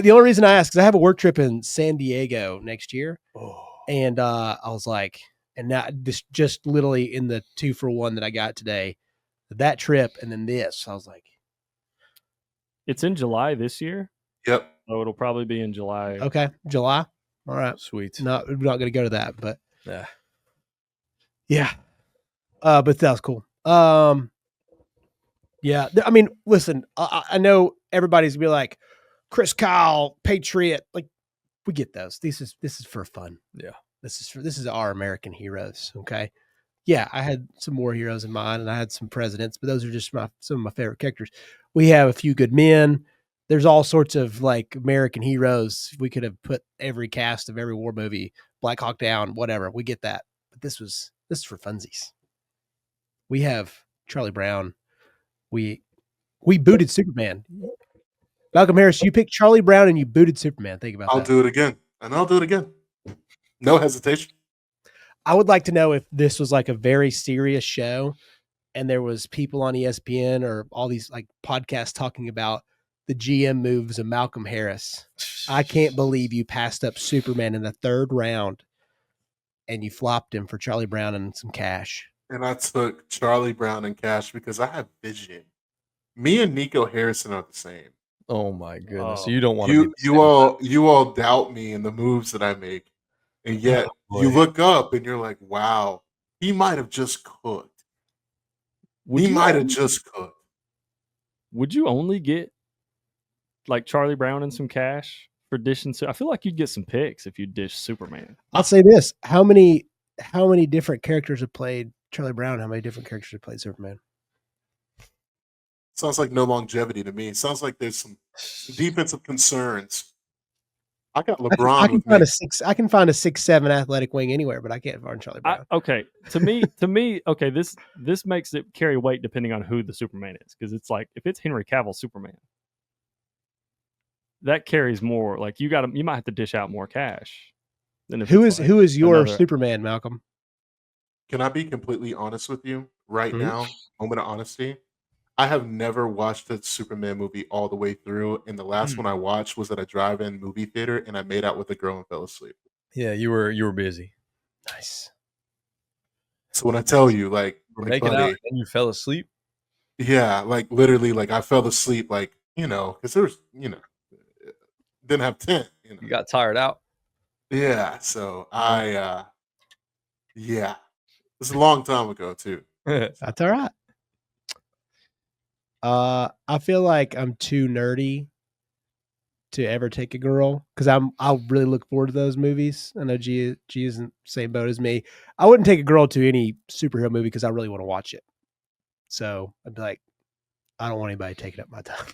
the only reason I asked is I have a work trip in San Diego next year, and I was like, and now this just literally in the 2-for-1 that I got today, that trip and then this, I was like, it's in July this year. Yep. So it'll probably be in July. okay, July. All right, Sweet. no, we're not going to go to that, but yeah. But that was cool. Yeah, I mean, listen, I know everybody's gonna be like, Chris Kyle, Patriot, like we get those. This is for fun. Yeah, this is our American heroes. Okay, yeah, I had some war heroes in mind, and I had some presidents, but those are just some of my favorite characters. We have a few good men. There's all sorts of like American heroes. We could have put every cast of every war movie, Black Hawk Down, whatever. We get that, but this is for funsies. We have Charlie Brown. We booted Superman. Malcolm Harris, you picked Charlie Brown and you booted Superman. Think about that. I'll do it again. And I'll do it again. No hesitation. I would like to know if this was like a very serious show and there was people on ESPN or all these like podcasts talking about the GM moves of Malcolm Harris. I can't believe you passed up Superman in the 3rd round and you flopped him for Charlie Brown and some cash. And I took Charlie Brown and cash because I have vision. Me and Nico Harrison are the same. Oh my goodness! Oh. You don't want to be You all doubt me and the moves that I make, and yet Oh, you boy. look up and you're like, wow, he might have just cooked. Would He you might have only- just cooked. Would you only get like Charlie Brown and some cash for dishing? I feel like you'd get some picks if you dish Superman. I'll say this: how many different characters have played Charlie Brown? How many different characters have played Superman? Sounds like no longevity to me. Sounds like there's some defensive concerns. I got LeBron I can with find me. a 6. I can find a 6'7" athletic wing anywhere, but I can't find Charlie Brown. Okay, to me, okay, this makes it carry weight depending on who the Superman is, because it's like if it's Henry Cavill Superman, that carries more. Like you might have to dish out more cash than if who it's is like your another- Superman, Malcolm? Can I be completely honest with you right Mhm. now? Moment of honesty. I have never watched a Superman movie all the way through, and the last one I watched was at a drive-in movie theater, and I made out with a girl and fell asleep. Yeah, you were busy. Nice. So when I tell you, like, We're like, making out buddy, and you fell asleep. yeah, like literally, like I fell asleep, like because there was, didn't have tent, You got tired out. yeah. So yeah, this is a long time ago too. That's all right. I feel like I'm too nerdy to ever take a girl because I'll really look forward to those movies. I know G isn't the same boat as me. I wouldn't take a girl to any superhero movie because I really want to watch it. So I'd be like, I don't want anybody taking up my time.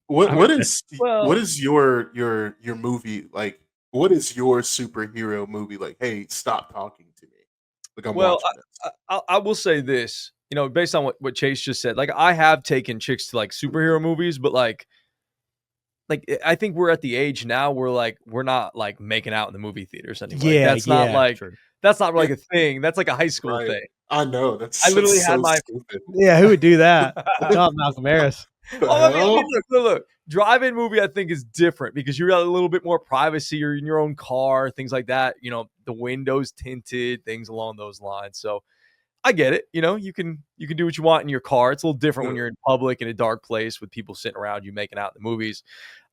What is well- what is your movie like? What is your superhero movie like? Hey, stop talking to me. Like I'm Well, watching this. I will say this, based on what Chase just said, like I have taken chicks to like superhero movies, but like I think we're at the age now where like we're not like making out in the movie theaters anymore. Like, Yeah, that's not yeah. like True. that's not like a thing. That's like a high school Right. thing. I know that's. I literally that's had so my- stupid. Yeah, who would do that? Not Malcolm Harris. The Oh, I mean, hell? look. Drive-in movie, I think, is different because you got a little bit more privacy. You're in your own car, things like that. The windows tinted, things along those lines. So I get it. You can do what you want in your car. It's a little different when Yeah. you're in public in a dark place with people sitting around you making out in the movies.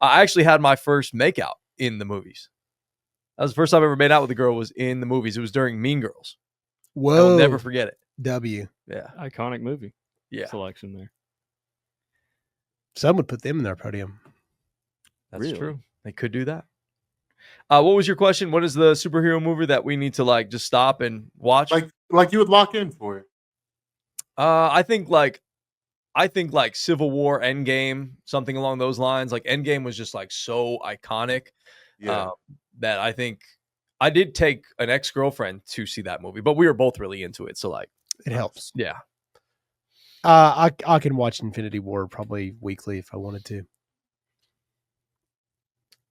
I actually had my first makeout in the movies. That was the first time I ever made out with a girl was in the movies. It was during Mean Girls. I Whoa. will never forget it. W. Yeah. Iconic movie Yeah. selection there. Some would put them in their podium. That's Really? true. They could do that. What was your question? What is the superhero movie that we need to like just stop and watch? Like you would lock in for it. I think like Civil War, Endgame, something along those lines. Like Endgame was just like so iconic Yeah. that I think I did take an ex-girlfriend to see that movie, but we were both really into it. So like, It helps. yeah. I can watch Infinity War probably weekly if I wanted to.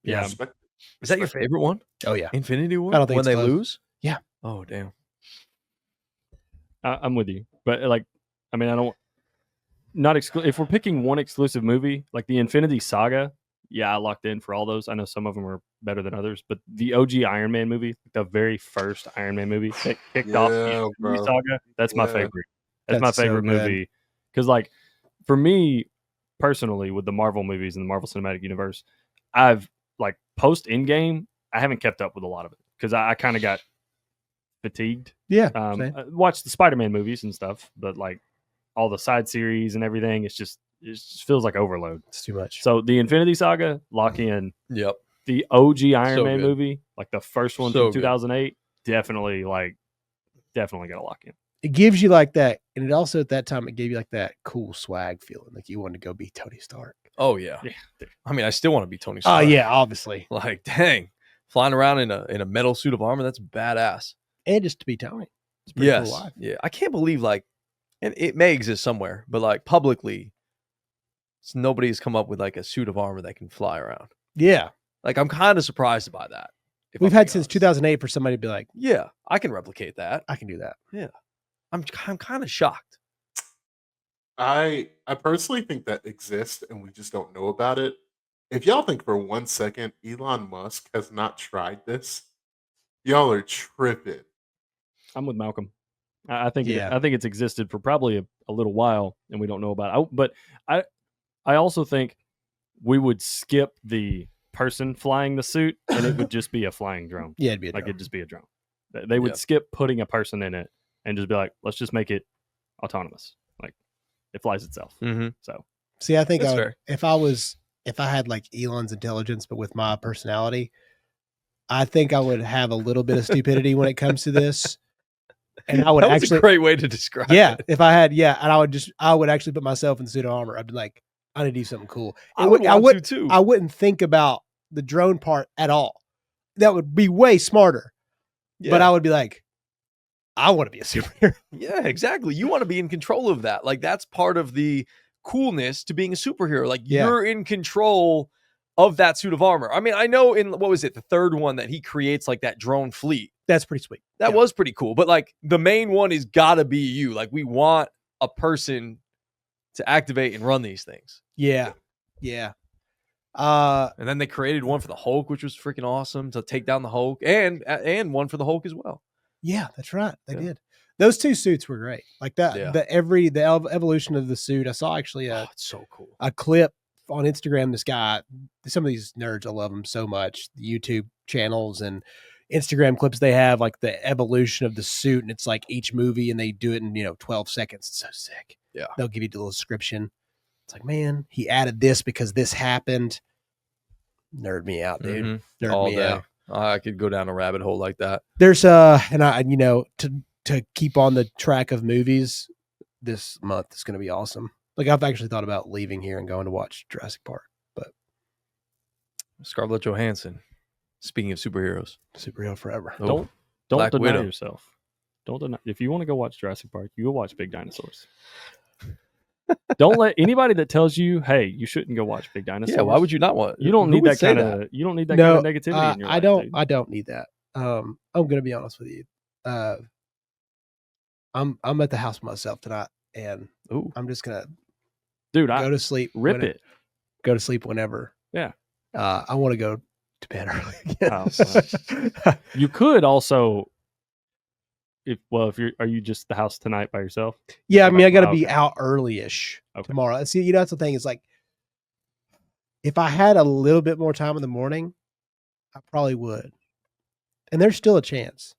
Yeah. Respect- Is that your respect- favorite one? Oh yeah. Infinity War? I don't think when it's they close. lose? Yeah. Oh damn. I'm with you, but like, I mean, I don't not if we're picking one exclusive movie like the Infinity Saga. Yeah, I locked in for all those. I know some of them are better than others, but the OG Iron Man movie, the very first Iron Man movie that kicked off the Yeah, Infinity bro. Saga, that's my Yeah. favorite. That's my That's so favorite good. movie because, like, for me personally, with the Marvel movies and the Marvel Cinematic Universe, I've like post Endgame, I haven't kept up with a lot of it because I kind of got fatigued. Yeah. I watched the Spider-Man movies and stuff, but like all the side series and everything, it just feels like overload. It's too much. So the Infinity Saga, lock in. Yep. The OG Iron So Man good. movie, like the first one So from good. 2008, definitely gotta lock in. It gives you like that, and it also at that time it gave you like that cool swag feeling, like you wanted to go be Tony Stark. Oh yeah. Yeah, dude. I mean, I still want to be Tony Oh Stark. yeah, obviously, Like, dang, flying around in a metal suit of armor, that's badass. and just to be Tony. It's a pretty Yes. cool life. Yeah. I can't believe like, and it may exist somewhere, but like publicly, nobody's come up with like a suit of armor that can fly around. Yeah, Like, I'm kind of surprised by that. We've had since 2008 for somebody to be like, Yeah, I can replicate that. I can do that. I'm kind of shocked. I personally think that exists and we just don't know about it. If y'all think for 1 second Elon Musk has not tried this, y'all are tripping. I'm with Malcolm. I think Yeah. I think it's existed for probably a little while, and we don't know about it. But I also think we would skip the person flying the suit, and it would just be a flying drone. Yeah, it'd be a Like drone. it'd just be a drone. They would skip putting a person in it and just be like, let's just make it autonomous. Like it flies itself. Mm-hmm. So See, I think That's I would, fair. if I had like Elon's intelligence, but with my personality, I think I would have a little bit of stupidity when it comes to this. And I would that was actually, a great way to describe it. if I had, and I would actually put myself in the suit of armor. I'd be like, I need to do something cool. I would too. I wouldn't think about the drone part at all. That would be way smarter. Yeah. But I would be like, I want to be a superhero. Yeah, exactly. You want to be in control of that. Like that's part of the coolness to being a superhero. Like you're in control of that suit of armor. I mean, I know in what was it, the third one that he creates like that drone fleet. That's pretty sweet. That was pretty cool. But like the main one is gotta be you. Like we want a person to activate and run these things. Yeah. Yeah. And then they created one for the Hulk, which was freaking awesome to take down the Hulk, and one for the Hulk as well. Yeah, that's right. They did. Those two suits were great. Like that, the evolution of the suit. I saw actually it's so cool. A clip on Instagram. This guy, some of these nerds, I love them so much. The YouTube channels and Instagram clips they have, like the evolution of the suit, and it's like each movie, and they do it in 12 seconds. It's so sick. Yeah, they'll give you a little description. It's like, man, he added this because this happened. Nerd me out, dude. Mm-hmm. Nerd All me day. out. I could go down a rabbit hole like that. There's and I to keep on the track of movies this month is going to be awesome. Like I've actually thought about leaving here and going to watch Jurassic Park, but Scarlett Johansson. Speaking of superheroes, superhero forever. Don't Black deny Widow. yourself. Don't deny. If you want to go watch Jurassic Park, you go watch Big Dinosaurs. Don't let anybody that tells you, "Hey, you shouldn't go watch Big Dinosaurs." Yeah, why would you not want? You don't need that kind of. You don't need that kind of negativity in your life. I don't need that. I'm gonna be honest with you. I'm at the house myself tonight, and I'm just gonna go to sleep. Go to sleep whenever. Yeah. I want to go to bed early again. You could also. Are you just at the house tonight by yourself? Yeah, I mean, I got to be out early-ish tomorrow. See, that's the thing. It's like, if I had a little bit more time in the morning, I probably would. And there's still a chance.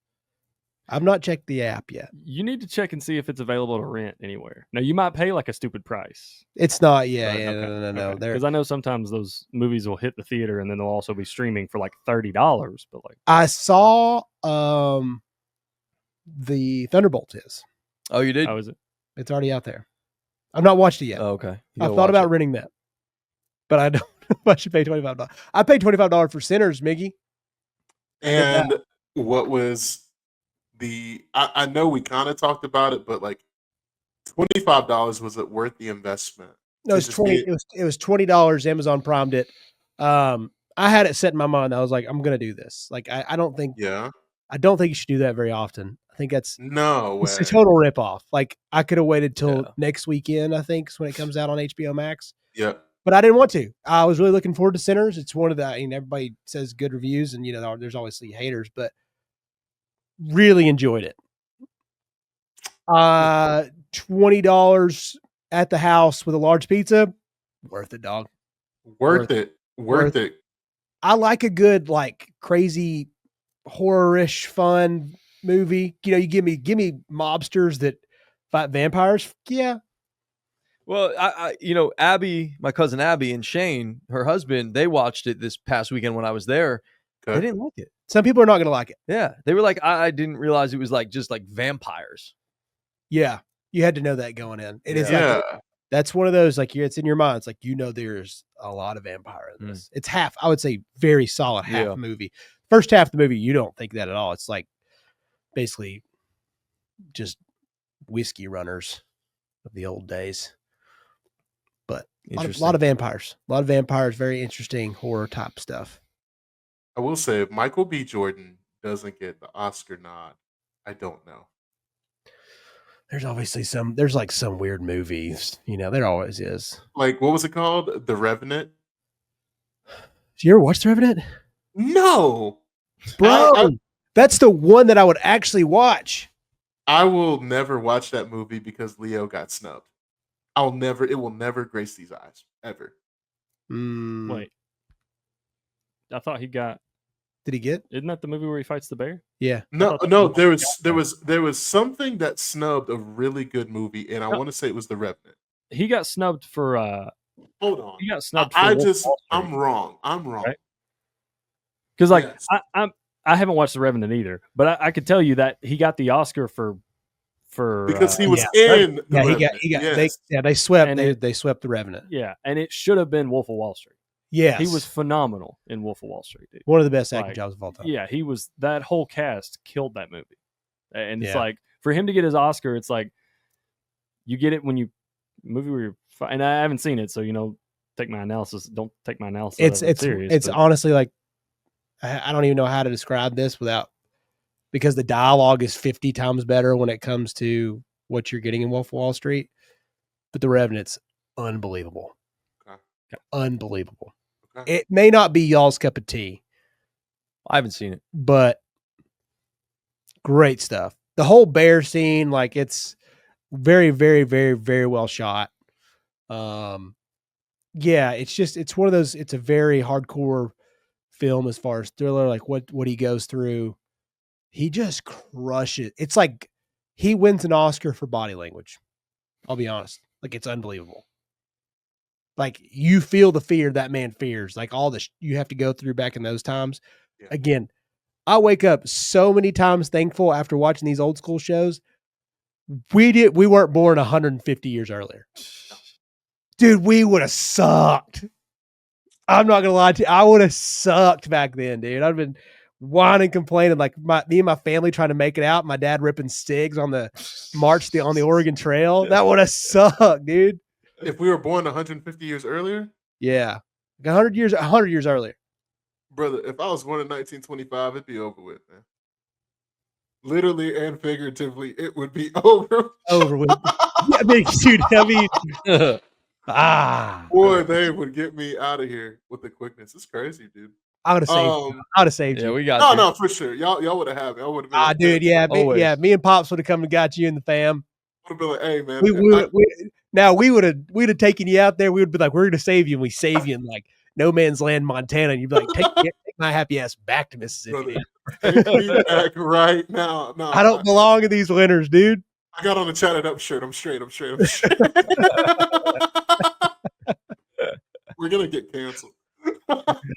I've not checked the app yet. You need to check and see if it's available to rent anywhere. Now, you might pay like a stupid price. It's not. No. Because I know sometimes those movies will hit the theater and then they'll also be streaming for like $30. But like, I saw the Thunderbolts is. Oh, you did? How is it? It's already out there. I've not watched it yet. Oh, okay. I thought about renting that, but I don't know if I should pay $25. I paid $25 for Sinners, Miggy. And what was I know we kind of talked about it, but like $25, was it worth the investment? No, it's 20. It was $20. Amazon primed it. I had it set in my mind. I was like, I'm gonna do this. Like, I don't think. Yeah. I don't think you should do that very often. I think it's a total ripoff. Like I could have waited till next weekend. I think is when it comes out on HBO Max. Yeah, but I didn't want to. I was really looking forward to Sinners. It's one of the. I mean, everybody says good reviews, and there's obviously haters, but really enjoyed it. $20 at the house with a large pizza, worth it, dog. Worth it. I like a good like crazy horror-ish fun movie. You give me mobsters that fight vampires. Yeah. Well, I Abby, my cousin Abby and Shane, her husband, they watched it this past weekend when I was there. Okay. They didn't like it. Some people are not going to like it. Yeah. They were like, I didn't realize it was like just like vampires. Yeah. You had to know that going in. It is like that's one of those like it's in your mind. It's like there's a lot of vampire in this. It's half, I would say, very solid half movie. First half of the movie, you don't think that at all. It's like basically just whiskey runners of the old days. But a lot of vampires. Very interesting horror type stuff. I will say if Michael B. Jordan doesn't get the Oscar nod, I don't know. There's obviously there's like some weird movies, there always is. Like, what was it called? The Revenant? Did you ever watch The Revenant? No. Bro, that's the one that I would actually watch. I will never watch that movie because Leo got snubbed. It will never grace these eyes, ever. Wait. I thought he got. Did he get? Isn't that the movie where he fights the bear? Yeah. No. There was something that snubbed a really good movie, and I want to say it was The Revenant. He got snubbed for. Hold on. He got snubbed. I'm wrong. Right? Because I haven't watched The Revenant either, but I could tell you that he got the Oscar for because he was in. They swept. They swept The Revenant. Yeah, and it should have been Wolf of Wall Street. Yes. He was phenomenal in Wolf of Wall Street, dude. One of the best acting jobs of all time. Yeah, he was. That whole cast killed that movie. And it's like, for him to get his Oscar, it's like, you get it when you, movie where you're, and I haven't seen it, so, don't take my analysis serious. It's honestly like, I don't even know how to describe this because the dialogue is 50 times better when it comes to what you're getting in Wolf of Wall Street. But The Revenant's unbelievable. Okay. Unbelievable. Okay. It may not be y'all's cup of tea. I haven't seen it. But great stuff. The whole bear scene, like, it's very, very, very, very well shot. Yeah, it's one of those, it's a very hardcore film as far as thriller, like what he goes through. He just crushes. It's like he wins an Oscar for body language. I'll be honest. Like, it's unbelievable. Like, you feel the fear that man fears, like all the you have to go through back in those times. Yeah. Again, I wake up so many times thankful after watching these old school shows. We weren't born 150 years earlier. Dude, we would have sucked. I'm not going to lie to you. I would have sucked back then, dude. I'd been whining, complaining, like me and my family trying to make it out. My dad ripping stigs on the march on the Oregon Trail. That would have sucked, dude. If we were born 150 years earlier? Yeah. 100 years earlier. Brother, if I was born in 1925, it'd be over with, man. Literally and figuratively, it would be over. Over with. Yeah, dude, boy, they would get me out of here with the quickness. It's crazy, dude. I would have saved you. I would have saved you. Yeah, we got no, for sure. Y'all would have had me. I would have been. Dude, yeah, me and Pops would have come and got you and the fam. Would have been like, hey, man. We'd have taken you out there. We would be like, we're going to save you, and we save you in like no man's land, Montana. And you'd be like, take my happy ass back to Mississippi. Take me back right now. No, I don't belong in these winters, dude. I got on a Chatt It Up shirt. I'm straight. We're gonna get canceled.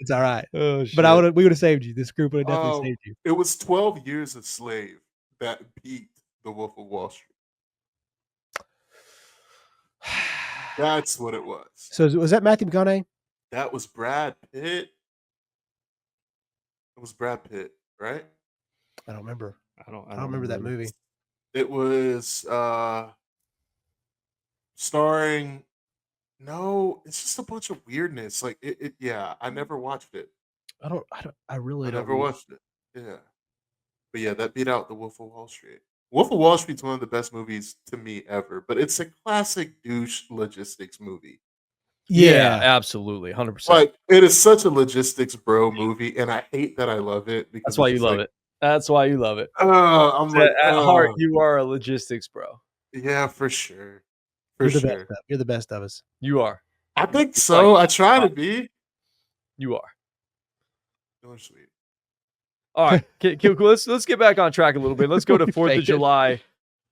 It's all right. Oh, shit. But we would have saved you. This group would have definitely saved you. It was 12 Years a Slave that beat The Wolf of Wall Street. That's what it was. So was that Matthew McConaughey? That was Brad Pitt. It was Brad Pitt, right? I don't remember. I don't remember that movie. It was starring. No, it's just a bunch of weirdness. Like it. Yeah, I never watched it. I never watched it. Yeah, but yeah, that beat out The Wolf of Wall Street. Wolf of Wall Street's one of the best movies to me ever, but it's a classic douche logistics movie. Yeah, absolutely, 100%. Like, it is such a logistics bro movie, and I hate that I love it. Because that's why you love it. That's why you love it. I'm like, at heart, you are a logistics bro. Yeah, for sure. You're the best of us. You are. I think so. I try to be. You are. You're sweet. All right, let's get back on track a little bit. Let's go to 4th of July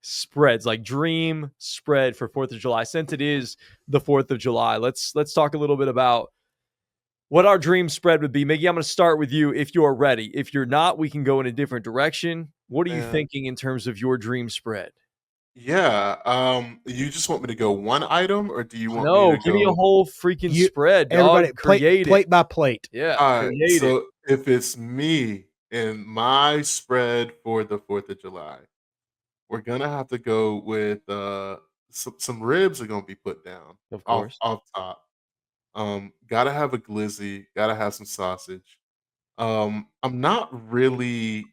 spreads, like dream spread for 4th of July. Since it is the 4th of July, let's talk a little bit about what our dream spread would be. Miggy, I'm going to start with you if you're ready. If you're not, we can go in a different direction. What are you thinking in terms of your dream spread? Yeah. You just want me to go one item, or do you want me to give me a whole freaking spread, dog? Everybody, plate by plate. Yeah. All right, so if it's me and my spread for the 4th of July, we're gonna have to go with some ribs are gonna be put down, of course, off top. Gotta have a glizzy, gotta have some sausage. I'm not really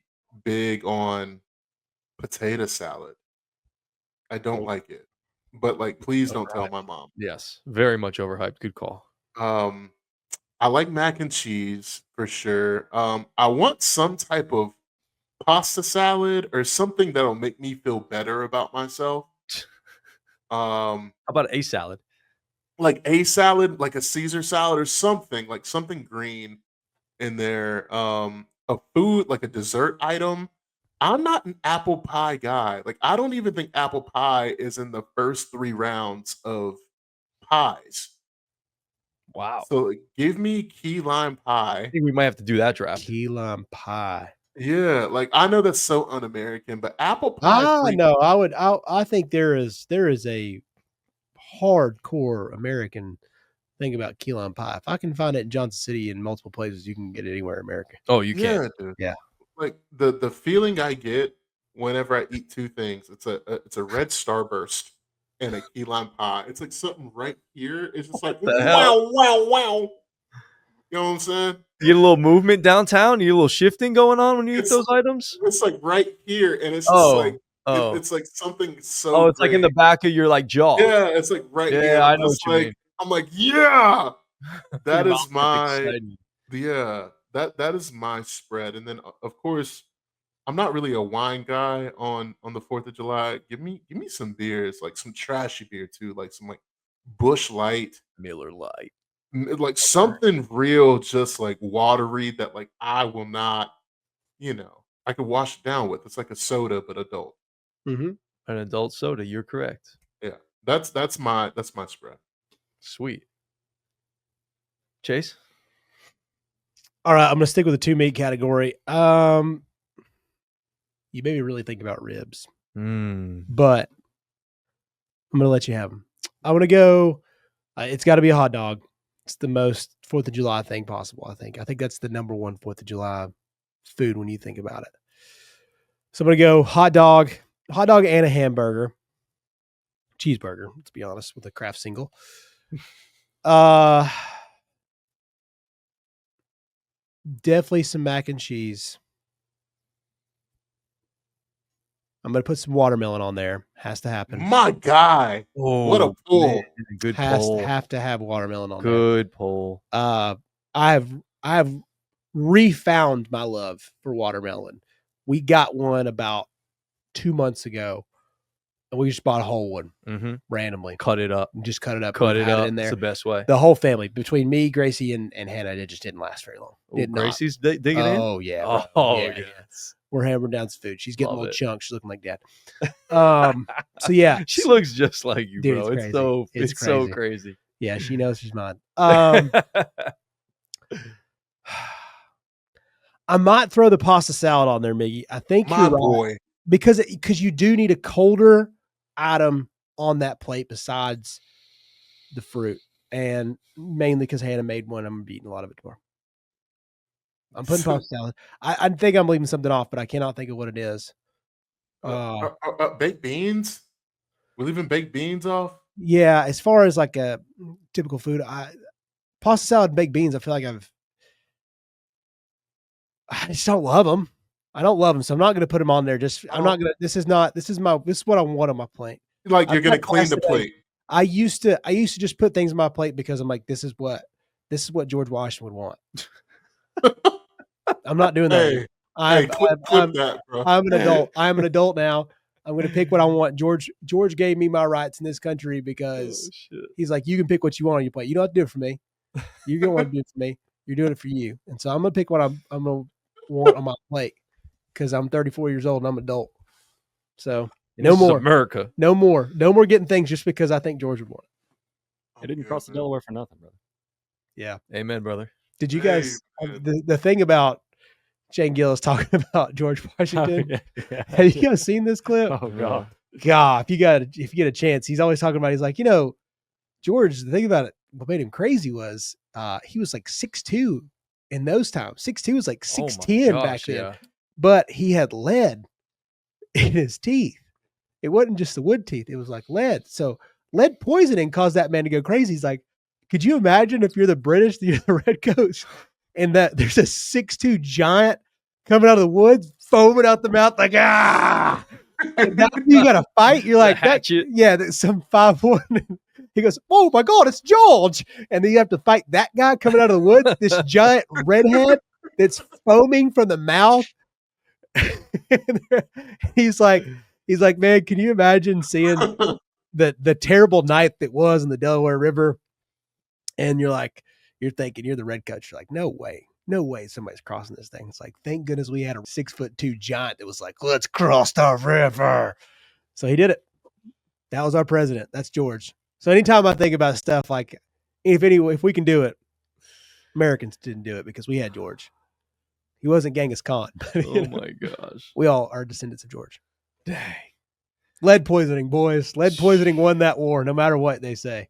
big on potato salad. I don't like it. But like please don't tell Overhyped. my mom. Yes, very much overhyped. Good call. Um I like mac and cheese for sure. I want some type of pasta salad or something that'll make me feel better about myself. Um How about a salad? like a salad, like a Caesar salad or something, like something green in there. A food like a dessert item. I'm not an apple pie guy. Like I don't even think apple pie is in the first 3 rounds of pies. Wow. So like, give me key lime I pie. think we might have to do that draft. Key lime pie. Yeah, like I know that's so un-American, but apple pie freak. No, I think there is a hardcore American thing about key lime pie. If I can find it in Johnson City in multiple places, you can get it anywhere in America. Oh, you can. Yeah, dude. Yeah. Like the feeling I get whenever I eat two things, it's a red starburst and a key lime pie. It's like something right here. It's just like the hell? wow, wow, wow. You know what I'm saying? You get a little movement downtown. You get a little shifting going on when you eat It's those items. it's like right here, and it's just Oh, like oh, it's like something so oh! It's like in the great. back of your like jaw. Yeah, it's like right here. Yeah, And I I'm know just what you like mean. I'm like, yeah, Your that mouth is gets my excited. yeah, that is my spread. And then of course, I'm not really a wine guy on the 4th of July. Give me some beers, like some trashy beer too, like some like Bush Light, Miller Lite. like something real, just like watery that like I will not, I could wash it down with. It's like a soda but adult. Mm-hmm. An adult soda. You're correct. Yeah, that's my spread. Sweet. Chase. All right, I'm gonna stick with the 2 meat category. You made me really think about ribs, but I'm gonna let you have them. I'm gonna go. It's got to be a hot dog. It's the most 4th of July thing possible. I think that's the number one 4th of July food when you think about it. So I'm gonna go hot dog and a hamburger, cheeseburger. Let's be honest, with a Kraft single. Definitely some mac and cheese. I'm gonna put some watermelon on there. Has to happen. My guy, what a pull! Man, good poll. Have to have watermelon on Good poll. there. I have refound my love for watermelon. We got one about 2 months ago, and we just bought a whole one randomly. Cut it up. Just cut it up. Cut it up. in there. It's the best way. The whole family, between me, Gracie, and Hannah, it just didn't last very long. Ooh, Gracie's digging in. Oh yeah. Bro. Oh yeah. yes. We're hammering down some food. She's getting Love a little it. chunk. She's looking like dad. So yeah, She looks just like you, Dude, bro. it's It's crazy. it's so crazy. yeah, she knows she's mine. I might throw the pasta salad on there, Miggy. I think My you're right, boy. because you do need a colder item on that plate besides the fruit, and mainly because Hannah made one. I'm gonna be eating a lot of it tomorrow. I'm putting pasta salad. I think I'm leaving something off, but I cannot think of what it is. Baked beans? We're leaving baked beans off? Yeah, as far as like a typical food, pasta salad and baked beans, I feel like I just don't love them. I don't love them, so I'm not going to put them on there. I'm not going to. This is what I want on my plate. Like you're gonna clean the plate. I used to just put things on my plate because I'm like, this is what George Washington would want. I'm not doing that. Clip that, bro. I'm an adult. I'm an adult now. I'm going to pick what I want. George gave me my rights in this country because he's like, you can pick what you want on your plate. You don't have to do it for me. You don't want to do it for me. You're doing it for you. And so I'm going to pick what I'm going to want on my plate because I'm 34 years old and I'm an adult. So no more America. No more getting things just because I think George would want it. It didn't cross the Delaware for nothing, brother. Yeah. Amen, brother. Did you guys the thing about Shane Gillis talking about George Washington? Have you guys seen this clip? Oh god. God, if you get a chance, he's always talking about. He's like, George. The thing about it, what made him crazy was he was like 6'2" in those times. 6'2" was like 6'10" back then. Yeah. But he had lead in his teeth. It wasn't just the wood teeth; it was like lead. So lead poisoning caused that man to go crazy. He's like, could you imagine if you're the British, you're the Redcoats, and that there's a 6'2" giant coming out of the woods, foaming out the mouth like ah. And now you got to fight. You're like hatchet. that's some 5'1". He goes, "Oh my God, it's George!" And then you have to fight that guy coming out of the woods, this giant redhead that's foaming from the mouth. he's like, man, can you imagine seeing the terrible night that was in the Delaware River? And you're thinking, you're the red coach. You're like, no way somebody's crossing this thing. It's like, thank goodness we had a 6'2" giant that was like, let's cross the river. So he did it. That was our president. That's George. So anytime I think about stuff like, if we can do it, Americans didn't do it because we had George. He wasn't Genghis Khan. But, My gosh. we all are descendants of George. Dang. Lead poisoning, boys. Lead poisoning won that war, no matter what they say.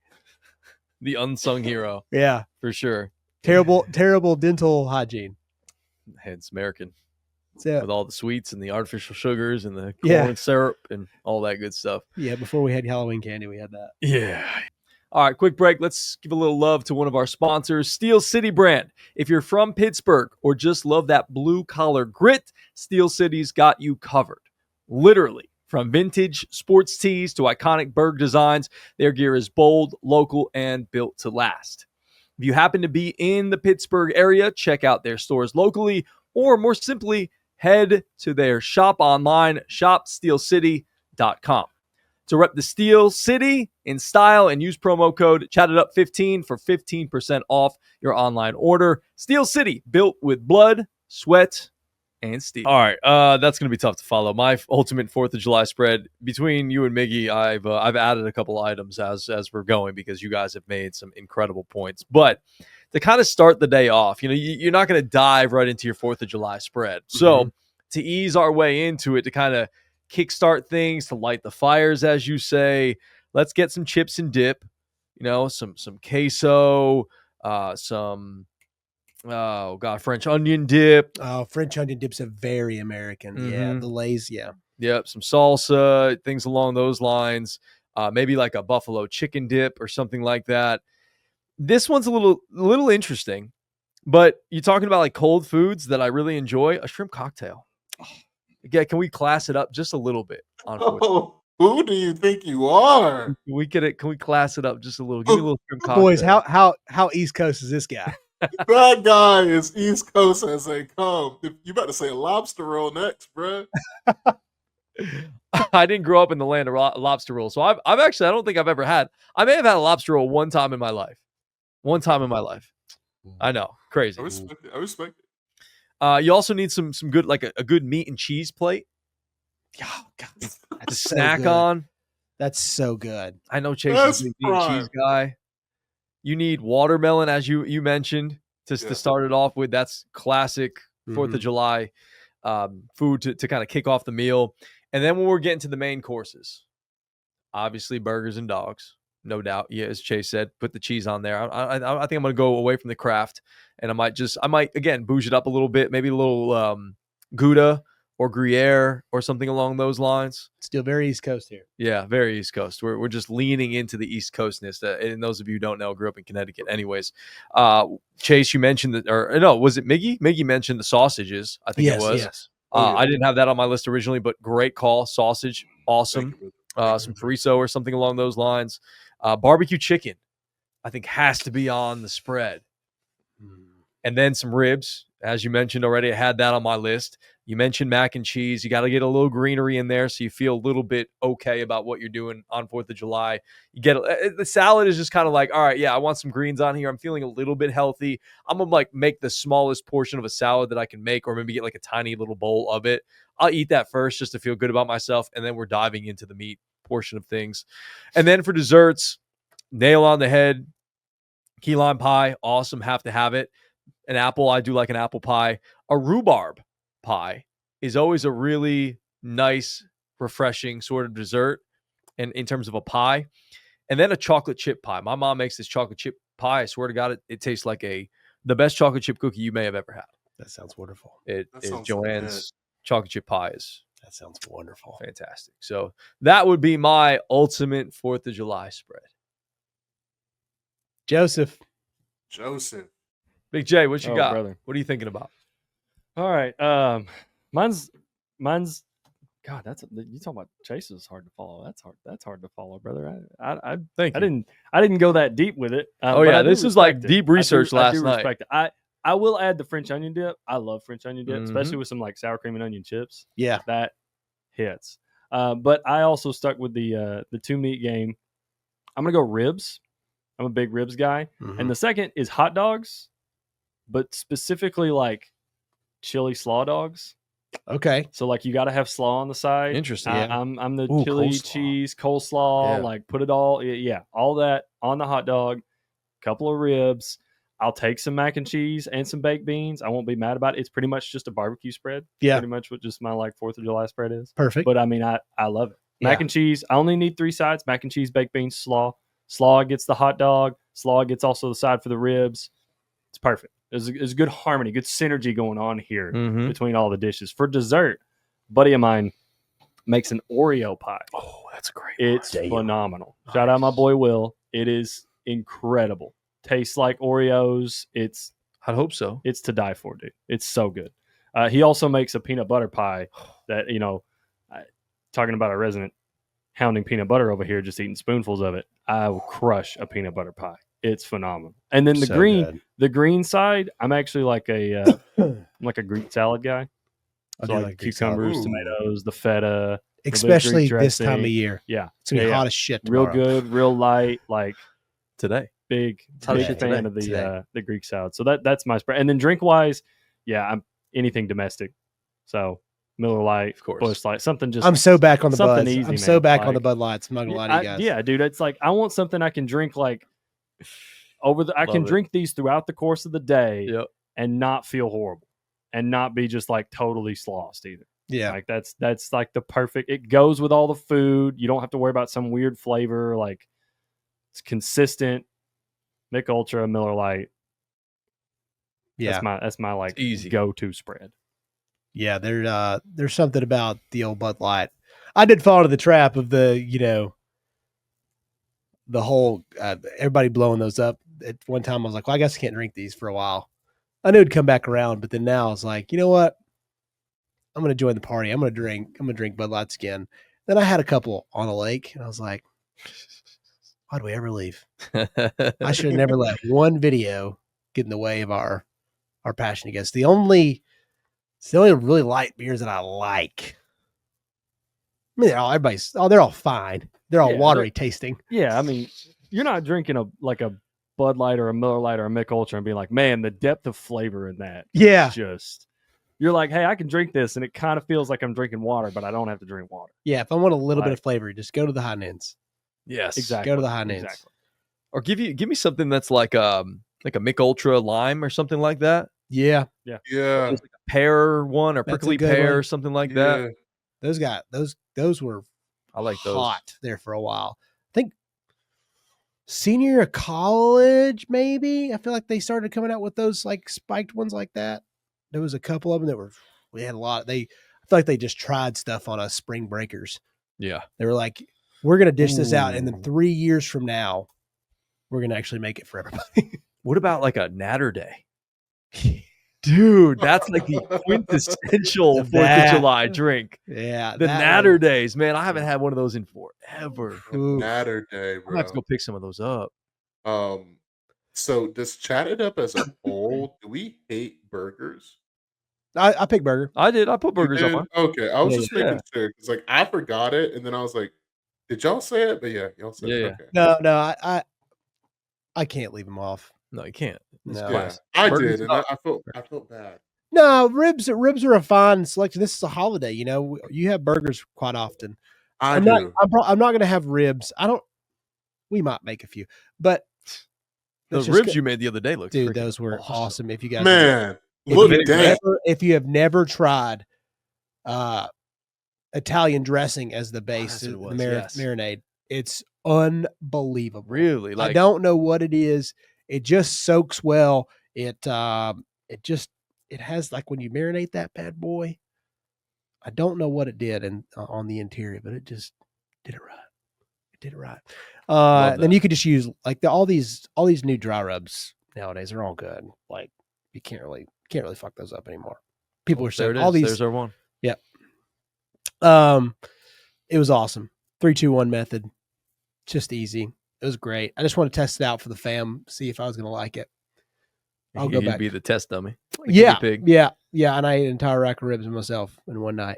The unsung hero. Yeah. For sure. Terrible dental hygiene. It's American. So, with all the sweets and the artificial sugars and the corn syrup and all that good stuff. Yeah, before we had Halloween candy, we had that. Yeah. All right, quick break. Let's give a little love to one of our sponsors, Steel City Brand. If you're from Pittsburgh or just love that blue-collar grit, Steel City's got you covered. Literally, from vintage sports tees to iconic Berg designs, their gear is bold, local, and built to last. If you happen to be in the Pittsburgh area, check out their stores locally, or more simply, head to their shop online, shopsteelcity.com. To rep the Steel City in style and use promo code ChatItUp15 for 15% off your online order. Steel City, built with blood, sweat, and steel. All right, that's going to be tough to follow. My ultimate 4th of July spread, between you and Miggy, I've added a couple items as we're going because you guys have made some incredible points. But to kind of start the day off, you're not going to dive right into your 4th of July spread. So to ease our way into it, to kind of kickstart things, to light the fires, as you say, let's get some chips and dip, some queso, some French onion dip. Oh, French onion dip's a very American. Yeah, the Lay's, yeah. Yep, some salsa, things along those lines. Maybe like a buffalo chicken dip or something like that. This one's a little interesting, but you're talking about like cold foods that I really enjoy. A shrimp cocktail. Yeah, can we class it up just a little bit? Who do you think you are? Can we class it up just a little? Give me a little shrimp cocktail. Boys, how East Coast is this guy? That guy is East Coast as they come. You about to say a lobster roll next, bro? I didn't grow up in the land of lobster rolls, so I've actually, I don't think I've ever had. I may have had a lobster roll one time in my life. I know, crazy. I respect it. You also need some good, like a good meat and cheese plate. Oh, God, To snack on. That's so good. I know Chase is a big meat and cheese guy. You need watermelon, as you mentioned, to start it off with. That's classic 4th of July food to kind of kick off the meal. And then when we're getting to the main courses, obviously burgers and dogs, no doubt. Yeah, as Chase said, put the cheese on there. I think I'm going to go away from the craft, and I might again bouge it up a little bit, maybe a little Gouda or Gruyere or something along those lines. Still very East Coast here. Yeah, very East Coast. We're just leaning into the East Coastness. And those of you who don't know, grew up in Connecticut. Anyways, Chase, you mentioned that, or no, was it Miggy? Miggy mentioned the sausages. I think it was. Yes. I didn't have that on my list originally, but great call. Sausage, awesome. Some chorizo or something along those lines. Barbecue chicken, I think, has to be on the spread. And then some ribs, as you mentioned already. I had that on my list. You mentioned mac and cheese. You got to get a little greenery in there so you feel a little bit okay about what you're doing on 4th of July. You get the salad is just kind of like, all right, yeah, I want some greens on here. I'm feeling a little bit healthy. I'm going to like make the smallest portion of a salad that I can make, or maybe get like a tiny little bowl of it. I'll eat that first just to feel good about myself, and then we're diving into the meat portion of things. And then for desserts, nail on the head, key lime pie, awesome, have to have it. An apple, I do like an apple pie. A rhubarb pie is always a really nice, refreshing sort of dessert, and in terms of a pie. And then a chocolate chip pie. My mom makes this chocolate chip pie. I swear to God, it tastes like the best chocolate chip cookie you may have ever had. That sounds wonderful. It is Joanne's chocolate chip pie is. That sounds wonderful. Fantastic. So that would be my ultimate 4th of July spread. Joseph. Big J, what you Oh, got? brother. What are you thinking about? All right. Mine's. God, you talking about Chase is hard to follow. That's hard to follow, brother. Thank I you. didn't go that deep with it. Oh, but yeah, I do this is like respect it. deep research I last do night. respect it. I will add the French onion dip. I love French onion dip, Mhm. especially with some like sour cream and onion chips. Yeah. That hits. But I also stuck with the 2-meat game. I'm gonna go ribs. I'm a big ribs guy. Mhm. And the second is hot dogs, but specifically like chili slaw dogs. Okay. So like you got to have slaw on the side. Interesting. Yeah. I'm the Ooh, chili coleslaw. cheese coleslaw. Yeah. Like put it all, yeah, all that on the hot dog. Couple of ribs. I'll take some mac and cheese and some baked beans. I won't be mad about it. It's pretty much just a barbecue spread. Yeah. Pretty much what just my like 4th of July spread is. Perfect. But I mean, I love it. Mac Yeah. and cheese. I only need 3 sides: mac and cheese, baked beans, slaw. Slaw gets the hot dog. Slaw gets also the side for the ribs. It's perfect. There's good harmony, good synergy going on here Mhm. between all the dishes. For dessert, a buddy of mine makes an Oreo pie. Oh, that's great. It's Damn. phenomenal. Shout out my boy Will. It is incredible. Tastes like Oreos. It's I'd hope so. to die for, dude. It's so good. He also makes a peanut butter pie that, talking about a resident hounding peanut butter over here, just eating spoonfuls of it. I will crush a peanut butter pie. It's phenomenal. And then So good. the green side, I'm actually like a Greek salad guy. I So do like Greek salad. cucumbers, Ooh. tomatoes, the feta, Especially Greek this time of dressing. year. Yeah, It's gonna be Yeah, hot as shit real tomorrow. good, real light. Like Today. big hot as big shit fan today. of Today. the Greek salad. So that's my spread. And then drink wise, yeah, I'm anything domestic. So Miller Lite, Of course. Busch Light, something just I'm so back on the something Buds. easy, I'm so man. back on Like, the Bud Lights. I'm not gonna lie to you guys. yeah, dude. It's like I want something I can drink like I Love can it. drink these throughout the course of the day Yep. and not feel horrible and not be just like totally slossed either. Yeah. Like that's like the perfect. It goes with all the food. You don't have to worry about some weird flavor. Like it's consistent. Mick Ultra, Miller Lite. Yeah. That's my like It's easy. go-to spread. Yeah. There's something about the old Bud Light. I did fall into the trap of the whole everybody blowing those up. At one time, I was like, well, I guess I can't drink these for a while. I knew it'd come back around, but then now I was like, you know what? I'm going to join the party. I'm going to drink Bud Lights again. Then I had a couple on a lake, and I was like, why do we ever leave? I should have never let one video get in the way of our passion against it's the only really light beers that I like. I mean, they're all fine. They're all Yeah, watery tasting. Yeah, I mean, you're not drinking a Bud Light or a Miller Light or a Mick Ultra and being like, man, the depth of flavor in that. Yeah. Just you're like, hey, I can drink this, and it kind of feels like I'm drinking water, but I don't have to drink water. Yeah. If I want a little bit Like- of flavor, just go to the high ends. Yes. Exactly. Go to the high ends. Exactly. Or give me something that's like a Mick Ultra lime or something like that. Yeah. Yeah. There's like a pear one or That's a prickly good pear one. or something like that. Those were I like those. hot there for a while. I think senior year of college, maybe. I feel like they started coming out with those like spiked ones like that. There was a couple of them that we had a lot. I feel like they just tried stuff on us spring breakers. Yeah. They were like, we're gonna dish this out, and Ooh. then 3 years from now, we're gonna actually make it for everybody. What about like a Natter Day? Dude, that's like the quintessential 4th That- of July drink. Yeah, The that Natter one- Days, man. I haven't had one of those in forever. Ooh. Natter Day, I'm gonna have to bro. go pick some of those up. So does Chat It Up as a whole, do we hate burgers? I pick burger. I did. I put You burgers on did? mine. Okay, I was Yeah, just yeah. making sure because like I forgot it, and then I was like, "Did y'all say it?" But yeah, y'all said it. Yeah. Okay. No, I can't leave them off. No, you can't. It's No. Yeah, classic. I Burgers did, and I felt bad. No, ribs are a fine selection. This is a holiday, you have burgers quite often. I I'm do. not going to have ribs. We might make a few, but Those let's just ribs you made the other day look dude, those were awesome. If you guys Man, if look you at have that. if you have never tried Italian dressing as the base, That's the what it was, yes. marinade, it's unbelievable. Really? I don't know what it is. It just soaks well. It has like when you marinate that bad boy. I don't know what it did on the interior, but it just did it right. It did it right. Love Then that. you could just use like all these new dry rubs nowadays are all good. Like you can't really fuck those up anymore. People are There saying it all is. these. There's our one. Yep. It was awesome. 3-2-1 method, just easy. It was great. I just want to test it out for the fam, see if I was going to like it. I'll go He'd back. be the test dummy. The Yeah, guinea pig. yeah. And I ate an entire rack of ribs myself in one night,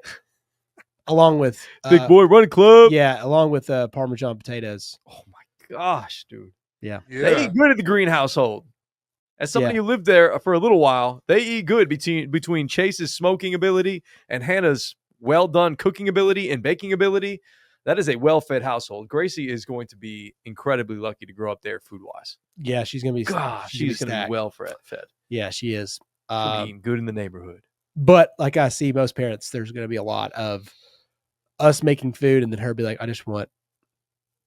along with Big boy running club. Yeah, along with Parmesan potatoes. Oh my gosh, dude. Yeah. They eat good at the Green household. As somebody Yeah. who lived there for a little while, they eat good between Chase's smoking ability and Hannah's well done cooking ability and baking ability. That is a well-fed household. Gracie is going to be incredibly lucky to grow up there food-wise. Yeah, she's gonna be. Gosh, she's going to be well fed. Yeah, she is. Eating good in the neighborhood. But like I see most parents, there's going to be a lot of us making food, and then her be like, "I just want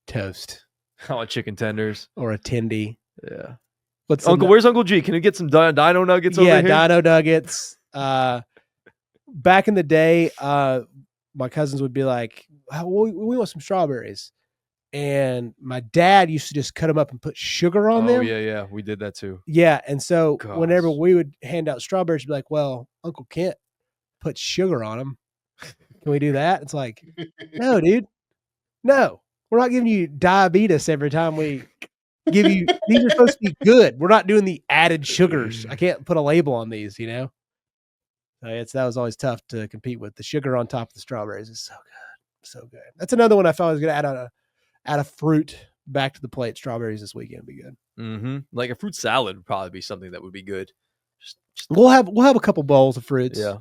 toast I want chicken tenders or a tendy." Yeah. What's Where's Uncle G? Can you get some Dino Nuggets over here? Yeah, Dino Nuggets. Back in the day, my cousins would be like, we want some strawberries. And my dad used to just cut them up and put sugar on them. Oh, yeah. We did that too. Yeah. And so Gosh. whenever we would hand out strawberries, be like, well, Uncle Kent put sugar on them. Can we do that? It's like, no, dude. No. We're not giving you diabetes every time we give you. These are supposed to be good. We're not doing the added sugars. I can't put a label on these, you know? That was always tough to compete with. The sugar on top of the strawberries is so good. So good. That's another one I thought I was going to add a fruit back to the plate. Strawberries this weekend would be good. Mm-hmm. Like a fruit salad would probably be something that would be good. We'll have a couple bowls of fruits. Yeah.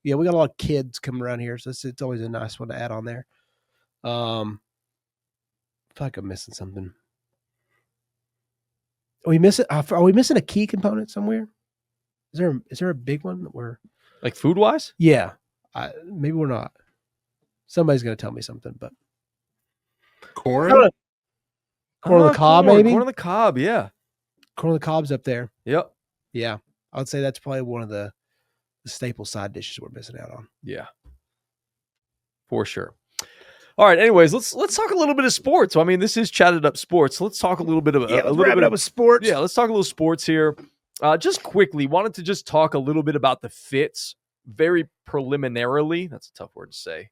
Yeah, we got a lot of kids coming around here, so it's always a nice one to add on there. I feel like I'm missing something. Are we missing a key component somewhere? Is there a big one that we're like food wise? Yeah, maybe we're not. Somebody's gonna tell me something, but corn on the cob, maybe corn on the cob. Yeah, corn on the cob's up there. Yep. Yeah, I would say that's probably one of the staple side dishes we're missing out on. Yeah, for sure. All right. Anyways, let's talk a little bit of sports. So, I mean, this is Chatt It Up Sports. So let's talk a little bit of a little bit of sports. Yeah, let's talk a little sports here. Just quickly, wanted to just talk a little bit about the fits, very preliminarily. That's a tough word to say.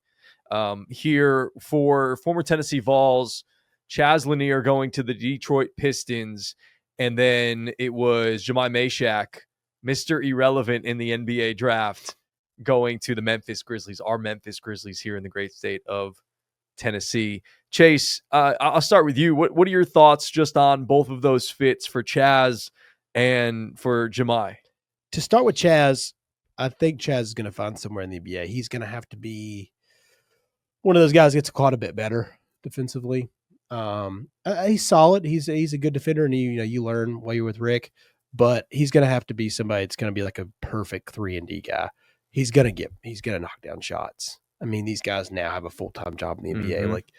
Here for former Tennessee Vols, Chaz Lanier going to the Detroit Pistons, and then it was Jemai Mashak, Mr. Irrelevant in the NBA draft, going to the Memphis Grizzlies, our Memphis Grizzlies here in the great state of Tennessee. Chase, I'll start with you. What are your thoughts just on both of those fits for Chaz and for Jemai? To start with Chaz, I think Chaz is going to find somewhere in the NBA. He's going to have to be one of those guys that gets caught a bit better defensively. He's solid. He's a good defender, and you learn while you're with Rick. But he's going to have to be somebody that's going to be like a perfect 3-and-D guy. He's going to knock down shots. I mean, these guys now have a full-time job in the NBA. Mm-hmm. Like,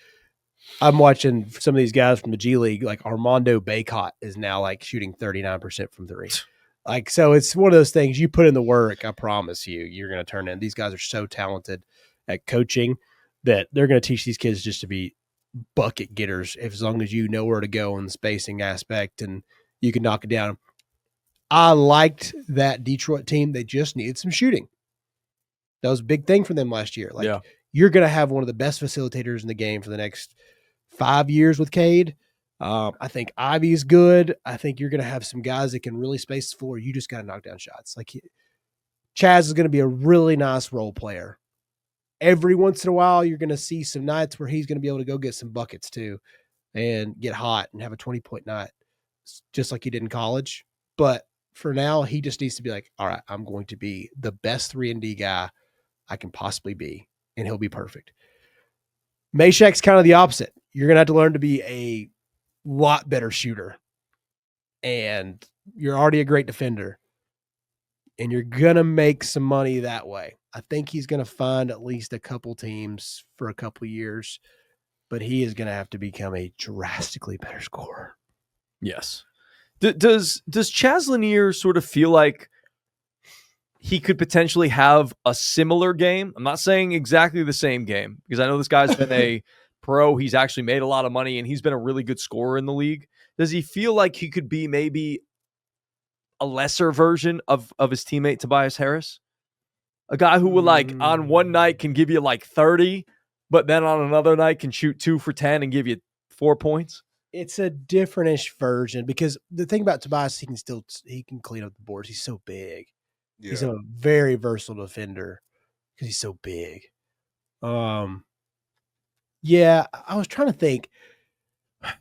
I'm watching some of these guys from the G League, like Armando Bacot is now like shooting 39% from three. Like, so it's one of those things you put in the work. I promise you're going to turn in. These guys are so talented at coaching that they're going to teach these kids just to be bucket getters as long as you know where to go in the spacing aspect and you can knock it down. I liked that Detroit team. They just needed some shooting. That was a big thing for them last year. Like, you're going to have one of the best facilitators in the game for the next 5 years with Cade. I think Ivy's good. I think you're going to have some guys that can really space the floor. You just got to knock down shots. Like, Chaz is going to be a really nice role player. Every once in a while, you're going to see some nights where he's going to be able to go get some buckets too and get hot and have a 20-point night, just like he did in college. But for now, he just needs to be like, all right, I'm going to be the best 3-and-D guy I can possibly be, and he'll be perfect. Mashak's kind of the opposite. You're going to have to learn to be a lot better shooter, and you're already a great defender, and you're going to make some money that way. I think he's going to find at least a couple teams for a couple years, but he is going to have to become a drastically better scorer. Yes. Does Chaz Lanier sort of feel like he could potentially have a similar game? I'm not saying exactly the same game because I know this guy's been a pro. He's actually made a lot of money and he's been a really good scorer in the league. Does he feel like he could be maybe a lesser version of his teammate Tobias Harris? A guy who would like on one night can give you like 30, but then on another night can shoot 2 for 10 and give you 4 points. It's a different-ish version because the thing about Tobias, he can clean up the boards. He's so big. Yeah. He's a very versatile defender because he's so big. Yeah, I was trying to think. I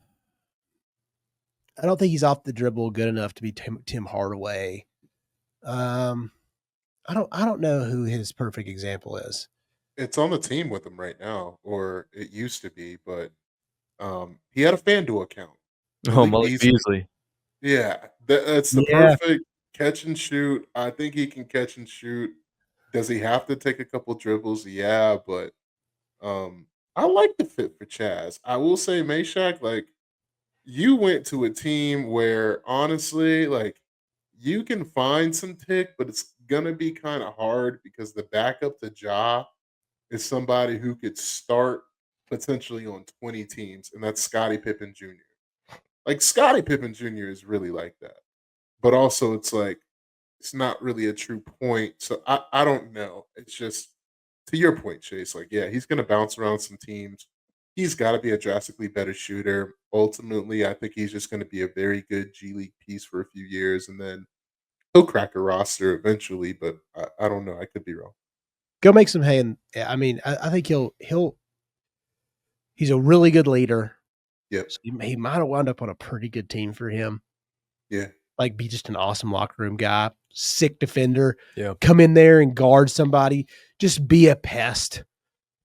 don't think he's off the dribble good enough to be Tim Hardaway. I don't know who his perfect example is. It's on the team with him right now, or it used to be, but he had a FanDuel account. Malik Beasley. Yeah, that's the perfect catch and shoot. I think he can catch and shoot. Does he have to take a couple dribbles? Yeah, but I like the fit for Chaz. I will say, Meshack, like you went to a team where honestly, like you can find some tick, but it's gonna be kind of hard because the backup to Ja is somebody who could start potentially on 20 teams, and that's Scottie Pippen Jr. Like Scottie Pippen Jr. is really like that. But also it's like it's not really a true point. So I don't know. It's just to your point, Chase, like, yeah, he's gonna bounce around some teams. He's got to be a drastically better shooter. Ultimately, I think he's just going to be a very good G League piece for a few years, and then he'll crack a roster eventually. But I don't know. I could be wrong. Go make some hay. And I mean, I think he's a really good leader. Yep. So he might have wound up on a pretty good team for him. Yeah. Like be just an awesome locker room guy, sick defender. Yeah. Come in there and guard somebody. Just be a pest.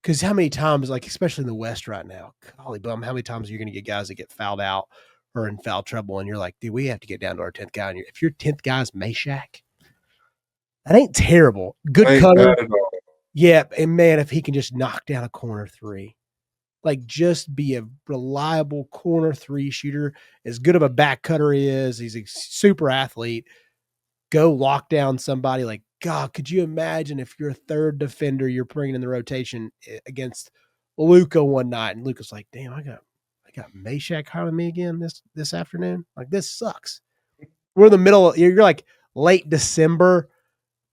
Because how many times, like especially in the West right now, golly bum, how many times are you going to get guys that get fouled out or in foul trouble, and you're like, dude, we have to get down to our 10th guy. And if your 10th guy is Meshack, that ain't terrible. Good Ain't cutter. bad at all. Yeah, and man, if he can just knock down a corner three, like just be a reliable corner three shooter, as good of a back cutter he is, he's a super athlete. Go lock down somebody. Like, God, could you imagine if you're a third defender you're bringing in the rotation against Luka one night, and Luka's like, damn, I got Meshack hiring me again this afternoon. Like, this sucks. We're in the middle. You're like late December,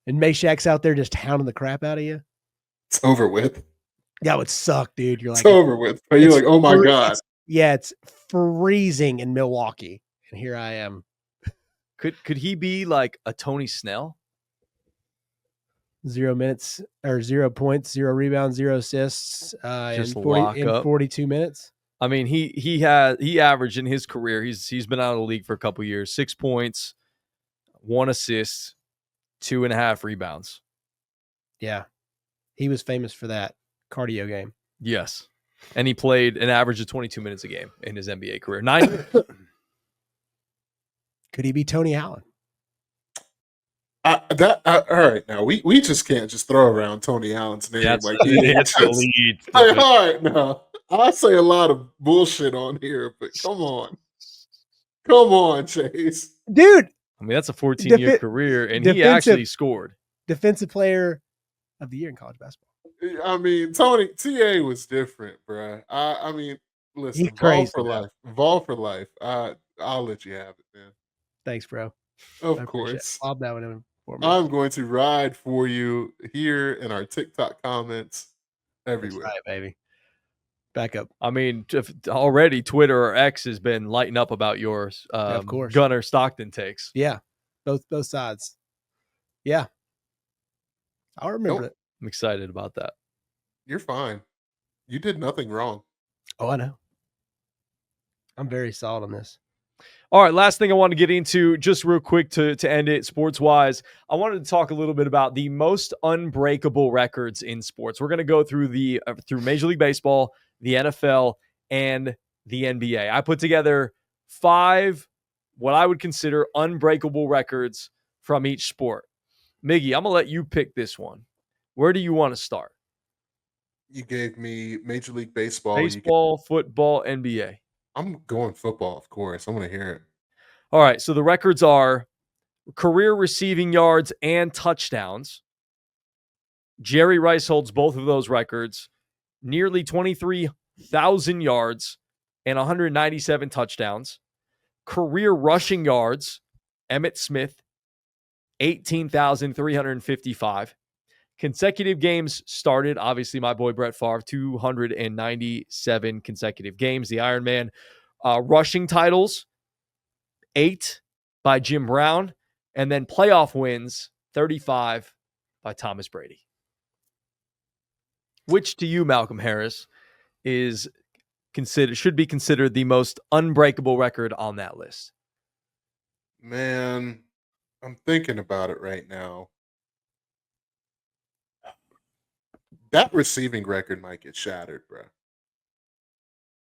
and Meshack's out there just hounding the crap out of you. It's over with. That would suck, dude. You're like, it's over with. But you're like, oh my God. It's freezing in Milwaukee, and here I am. Could he be like a Tony Snell? 0 minutes or 0 points, 0 rebounds, 0 assists in 42 minutes. I mean, he averaged in his career. He's been out of the league for a couple years. 6 points, 1 assist, 2.5 rebounds. Yeah, he was famous for that cardio game. Yes, and he played an average of 22 minutes a game in his NBA career. 9. Could he be Tony Allen? All right, now we just can't just throw around Tony Allen's name. That's like elite. Like, all right, now I say a lot of bullshit on here, but come on, Chase, dude. I mean, that's a 14-year career, and he actually scored. Defensive Player of the Year in college basketball. I mean, Tony TA was different, bro. I mean, listen, Vol for life. I'll let you have it, man. Thanks, bro. Of course. I'll that one in for me. I'm going to ride for you here in our TikTok comments everywhere. That's right, baby. Back up. I mean, already Twitter or X has been lighting up about yours. Of course. Gunnar Stockton takes. Yeah. Both sides. Yeah. I'll remember it. I'm excited about that. You're fine. You did nothing wrong. Oh, I know. I'm very solid on this. All right, last thing I want to get into, just real quick to end it, sports-wise, I wanted to talk a little bit about the most unbreakable records in sports. We're going to go through through Major League Baseball, the NFL, and the NBA. I put together 5 what I would consider unbreakable records from each sport. Miggy, I'm going to let you pick this one. Where do you want to start? You gave me Major League Baseball. Baseball, football, NBA. I'm going football, of course. I want to hear it. All right, so the records are career receiving yards and touchdowns. Jerry Rice holds both of those records. Nearly 23,000 yards and 197 touchdowns. Career rushing yards. Emmitt Smith 18,355. Consecutive games started. Obviously, my boy Brett Favre, 297 consecutive games. The Iron Man. Rushing titles, 8 by Jim Brown. And then playoff wins, 35 by Thomas Brady. Which to you, Malcolm Harris, should be considered the most unbreakable record on that list? Man, I'm thinking about it right now. That receiving record might get shattered, bro.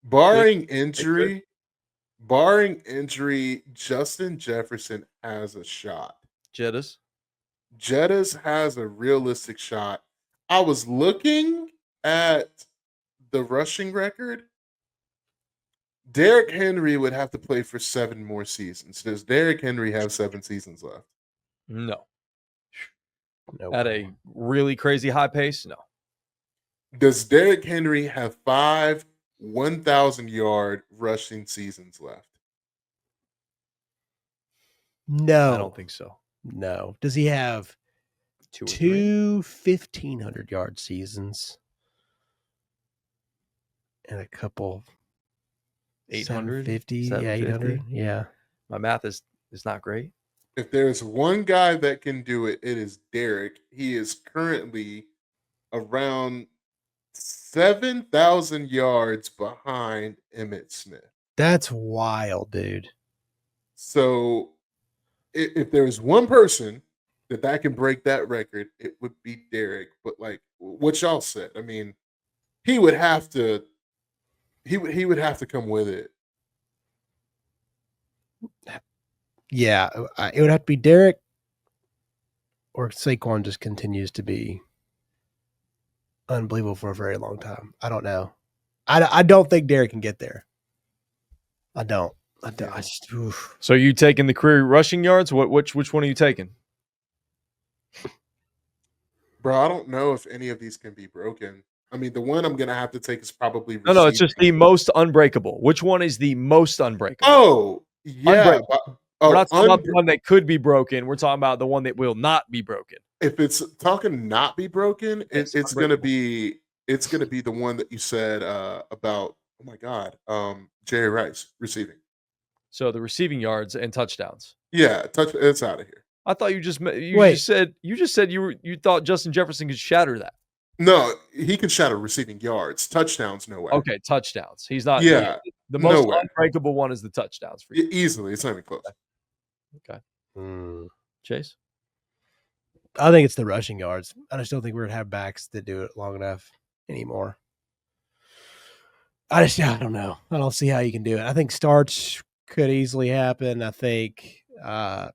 Barring injury, Justin Jefferson has a shot. Jettas has a realistic shot. I was looking at the rushing record. Derrick Henry would have to play for 7 more seasons. Does Derrick Henry have 7 seasons left? No. Nope. At a really crazy high pace? No. Does Derrick Henry have 5 1,000-yard rushing seasons left? No. I don't think so. No. Does he have 2 1,500-yard seasons? And a couple 800? 750? Yeah, 800. Yeah. My math is not great. If there's one guy that can do it, it is Derrick. He is currently around 7,000 yards behind Emmitt Smith. That's wild, dude. So if there's one person that can break that record, it would be Derrick. But like what y'all said, I mean, he would have to he would have to come with it. Yeah, it would have to be Derrick, or Saquon just continues to be unbelievable for a very long time. I don't know. I don't think Derrick can get there. I don't. Oof. So you taking the career rushing yards? Which one are you taking? Bro, I don't know if any of these can be broken. I mean, the one I'm gonna have to take is probably No, it's just the most unbreakable. Which one is the most unbreakable? Oh, yeah. We're not talking about the one that could be broken. We're talking about the one that will not be broken. If it's talking not be broken, Yes, it's gonna be the one that you said about. Oh my God, Jerry Rice receiving. So the receiving yards and touchdowns. Yeah, it's out of here. I thought you just said you thought Justin Jefferson could shatter that. No, he can shatter receiving yards. Touchdowns, no way. Okay, touchdowns. He's not. Yeah, the most no way. unbreakable one is the touchdowns for you. Easily, it's not even close. Okay. Chase? I think it's the rushing yards. I just don't think we're going to have backs that do it long enough anymore. I don't know. I don't see how you can do it. I think starts could easily happen. I think, but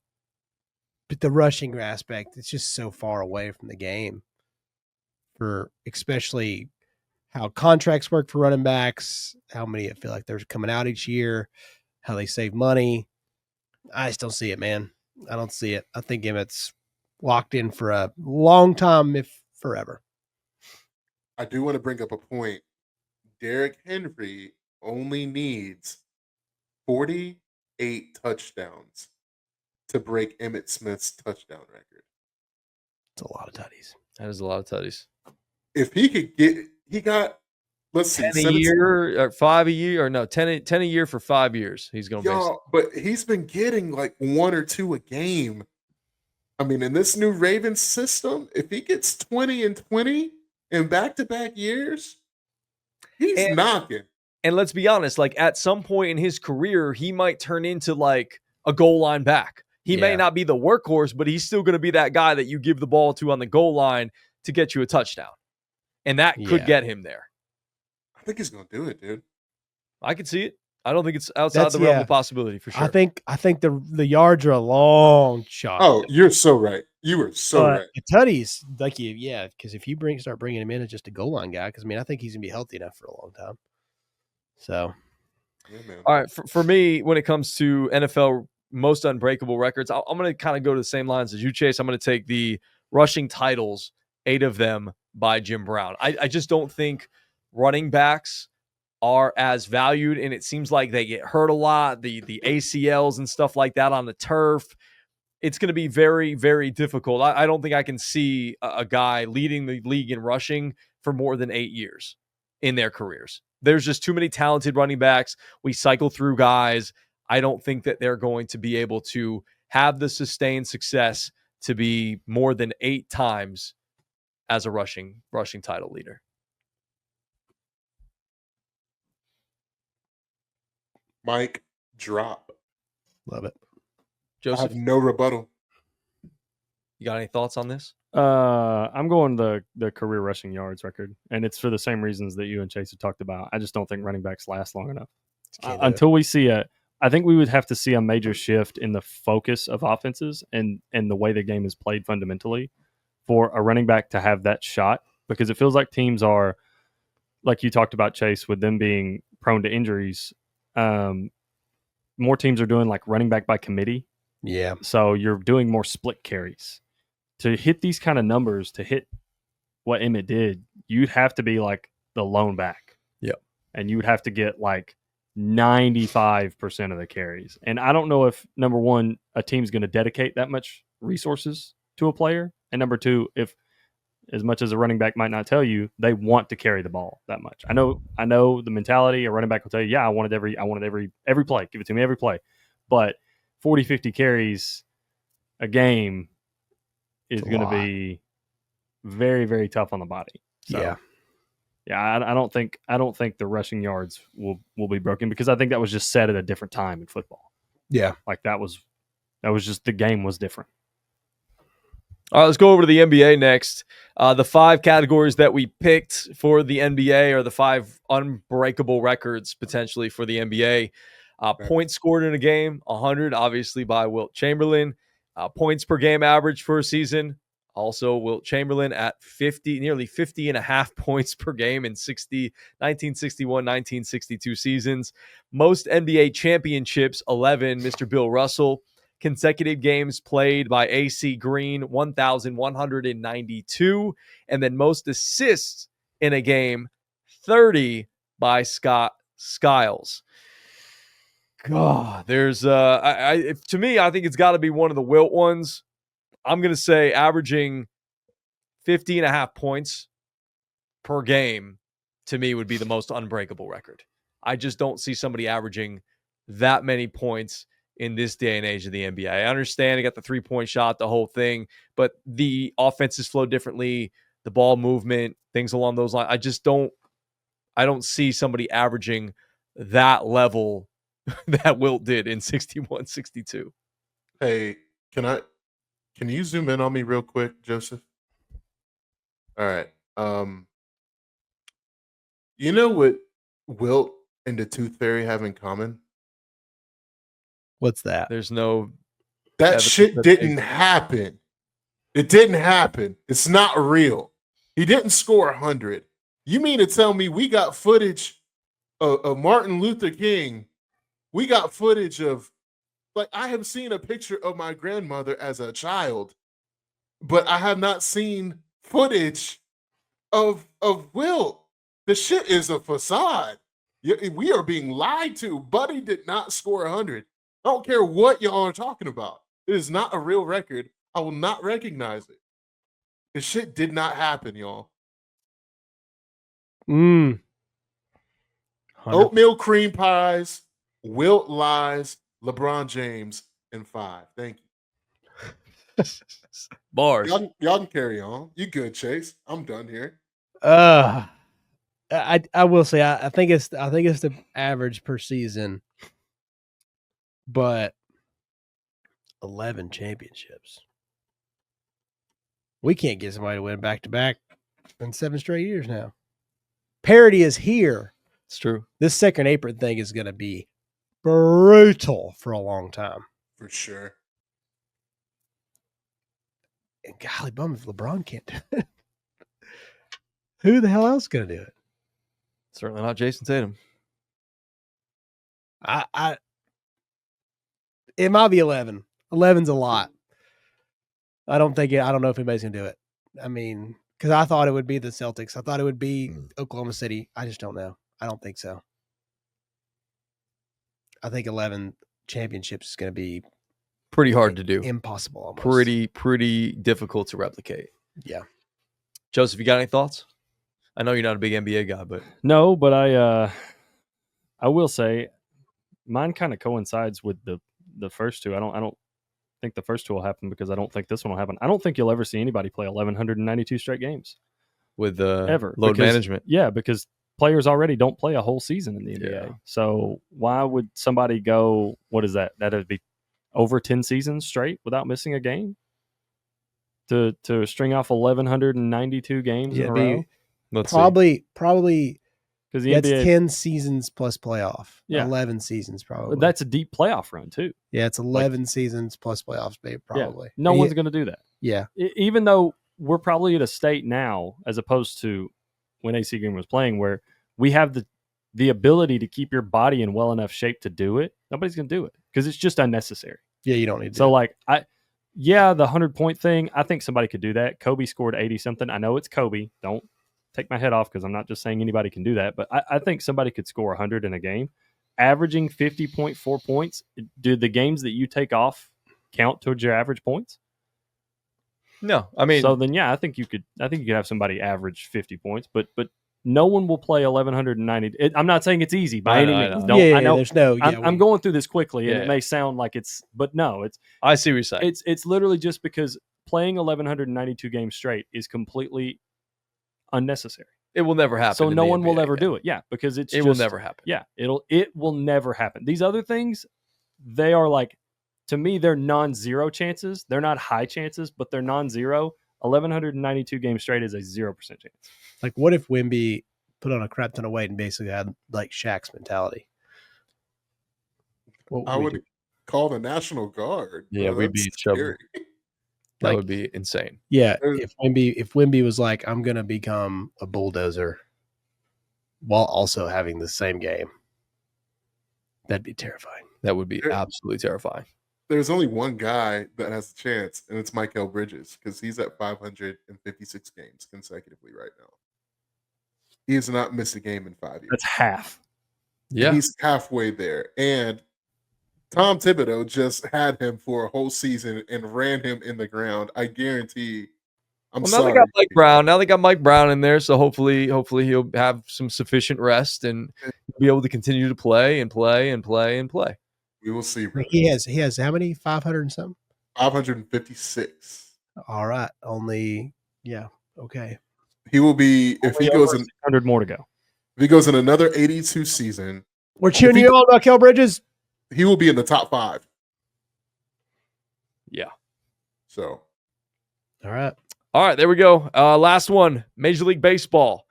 the rushing aspect, it's just so far away from the game for especially how contracts work for running backs, how many I feel like they're coming out each year, how they save money. I just don't see it, man. I don't see it. I think Emmett's locked in for a long time, if forever. I do want to bring up a point. Derrick Henry only needs 48 touchdowns to break Emmitt Smith's touchdown record. It's a lot of tutties. That is a lot of tutties. If he could he got, let's see, 10 a year or 5 a year, or no, 10 a year for 5 years. He's going to but he's been getting like 1 or 2 a game. I mean, in this new Ravens system, if he gets 20 and 20 in back-to-back years, he's knocking. And let's be honest, like at some point in his career, he might turn into like a goal line back. He may not be the workhorse, but he's still going to be that guy that you give the ball to on the goal line to get you a touchdown. And that could get him there. I think he's going to do it, dude. I could see it. I don't think it's outside the realm of possibility for sure. I think the yards are a long shot. Oh, you're so right. You were so right. The tutties, like because if you start bringing him in as just a goal line guy, because I mean I think he's gonna be healthy enough for a long time. So, all right, for me, when it comes to NFL most unbreakable records, I'm going to kind of go to the same lines as you, Chase. I'm going to take the rushing titles, 8 of them by Jim Brown. I just don't think running backs are as valued, and it seems like they get hurt a lot, the ACLs and stuff like that on the turf. it's going to be very, very difficult. I don't think I can see a guy leading the league in rushing for more than 8 years in their careers. There's just too many talented running backs. We cycle through guys. I don't think that they're going to be able to have the sustained success to be more than 8 times as a rushing title leader. Mike, drop. Love it. I Joseph, have no rebuttal. you got any thoughts on this? I'm going the career rushing yards record, and it's for the same reasons that you and Chase have talked about. I just don't think running backs last long enough until we see I think we would have to see a major shift in the focus of offenses and the way the game is played fundamentally for a running back to have that shot, because it feels like teams are, like you talked about, Chase, with them being prone to injuries. More teams are doing like running back by committee. Yeah. So you're doing more split carries. To hit these kind of numbers, to hit what Emmett did, you'd have to be like the lone back. Yep. And you would have to get like 95% of the carries. And I don't know if, number one, a team's going to dedicate that much resources to a player. And number two, if, as much as a running back might not tell you, they want to carry the ball that much. I know the mentality. A running back will tell you, yeah, I want it every play. Give it to me every play. But 40, 50 carries a game is going to be very, very tough on the body. So, yeah, I don't think the rushing yards will be broken, because I think that was just set at a different time in football. Yeah, like that was just, the game was different. All right, let's go over to the NBA next. The 5 categories that we picked for the NBA are the 5 unbreakable records potentially for the NBA. Points scored in a game, 100, obviously by Wilt Chamberlain. Points per game average for a season, also Wilt Chamberlain at nearly 50 and a half points per game in 1961, 1962 seasons. Most NBA championships, 11, Mr. Bill Russell. Consecutive games played by AC Green, 1,192. And then most assists in a game, 30 by Scott Skiles. God, there's to me, I think it's got to be one of the Wilt ones. I'm going to say averaging 50 and a half points per game, to me, would be the most unbreakable record. I just don't see somebody averaging that many points in this day and age of the NBA. I understand you got the 3-point shot, the whole thing, but the offenses flow differently, the ball movement, things along those lines. I don't see somebody averaging that level that Wilt did in 61, 62. Hey, can you zoom in on me real quick, Joseph? All right. You know what Wilt and the Tooth Fairy have in common? What's that? There's no that shit didn't happen. It didn't happen. It's not real. He didn't score 100. You mean to tell me we got footage of Martin Luther King? We got footage of, like, I have seen a picture of my grandmother as a child, but I have not seen footage of Wilt. The shit is a facade. We are being lied to. Buddy did not score 100. I don't care what y'all are talking about. It is not a real record. I will not recognize it. The shit did not happen, y'all. Oatmeal cream pies, Wilt lies, LeBron James, and 5. Thank you. Bars. Y'all can carry on. You good, Chase? I'm done here. I will say I think it's the average per season, but 11 championships. We can't get somebody to win back to back in 7 straight years now. Parity is here. It's true. This second apron thing is going to be brutal for a long time. For sure. And golly bum if LeBron can't do it. Who the hell else is going to do it? Certainly not Jason Tatum. It might be 11. 11's a lot. I don't know if anybody's going to do it. I mean, because I thought it would be the Celtics. I thought it would be Oklahoma City. I just don't know. I don't think so. I think 11 championships is going to be Pretty hard to do. Impossible almost. Pretty difficult to replicate. Yeah. Joseph, you got any thoughts? I know you're not a big NBA guy, but No, but I will say mine kind of coincides with the first two. I don't think the first two will happen because I don't think this one will happen. I don't think you'll ever see anybody play 1,192 straight games with ever load management. Yeah, because players already don't play a whole season in the NBA. Yeah. So why would somebody go? What is that? That'd be over 10 seasons straight without missing a game to string off 1,192 games in a row. Let's probably because the it's NBA 10 seasons plus playoff. Yeah. 11 seasons probably. That's a deep playoff run too. Yeah, it's 11 seasons plus playoffs, babe, probably. Yeah, no one's going to do that. Yeah. Even though we're probably at a state now, as opposed to when AC Green was playing, where we have the ability to keep your body in well enough shape to do it. Nobody's going to do it because it's just unnecessary. Yeah, you don't need to. So like the 100-point thing, I think somebody could do that. Kobe scored 80 something. I know it's Kobe. Don't take my head off because I'm not just saying anybody can do that, but I think somebody could score 100 in a game, averaging 50.4 points. Do the games that you take off count towards your average points? No, I mean, so then yeah, I think you could have somebody average 50 points, but no one will play 1,190. I'm not saying it's easy by any means. I know. There's no. I'm going through this quickly, and it may sound like it's, but no, it's. I see what you're saying. It's literally just because playing 1,192 games straight is completely unnecessary. It will never happen. So no one will ever do it. Yeah, because it will never happen. Yeah, it will never happen. These other things, they are like, to me, they're non-zero chances. They're not high chances, but they're non-zero. 1,192 games straight is a 0% chance. Like, what if Wemby put on a crap ton of weight and basically had like Shaq's mentality? I would call the National Guard. Yeah, we'd be scary. That would be insane. Yeah, if Wemby was like, I'm gonna become a bulldozer while also having the same game, that'd be terrifying. That would be absolutely terrifying. There's only one guy that has a chance, and it's Mikal Bridges because he's at 556 games consecutively right now. He has not missed a game in 5 years. That's half. Yeah, he's halfway there, and Tom Thibodeau just had him for a whole season and ran him in the ground. I guarantee. Now they got Mike Brown. Now they got Mike Brown in there, so hopefully he'll have some sufficient rest and be able to continue to play. We will see. He has how many? 500 and something? 556. All right. Only okay. He will be if he goes in 100 more to go. If he goes in another 82 season. We're cheering you on, Mikal Bridges. He will be in the top 5. Yeah. So. All right. There we go. Last one, Major League Baseball.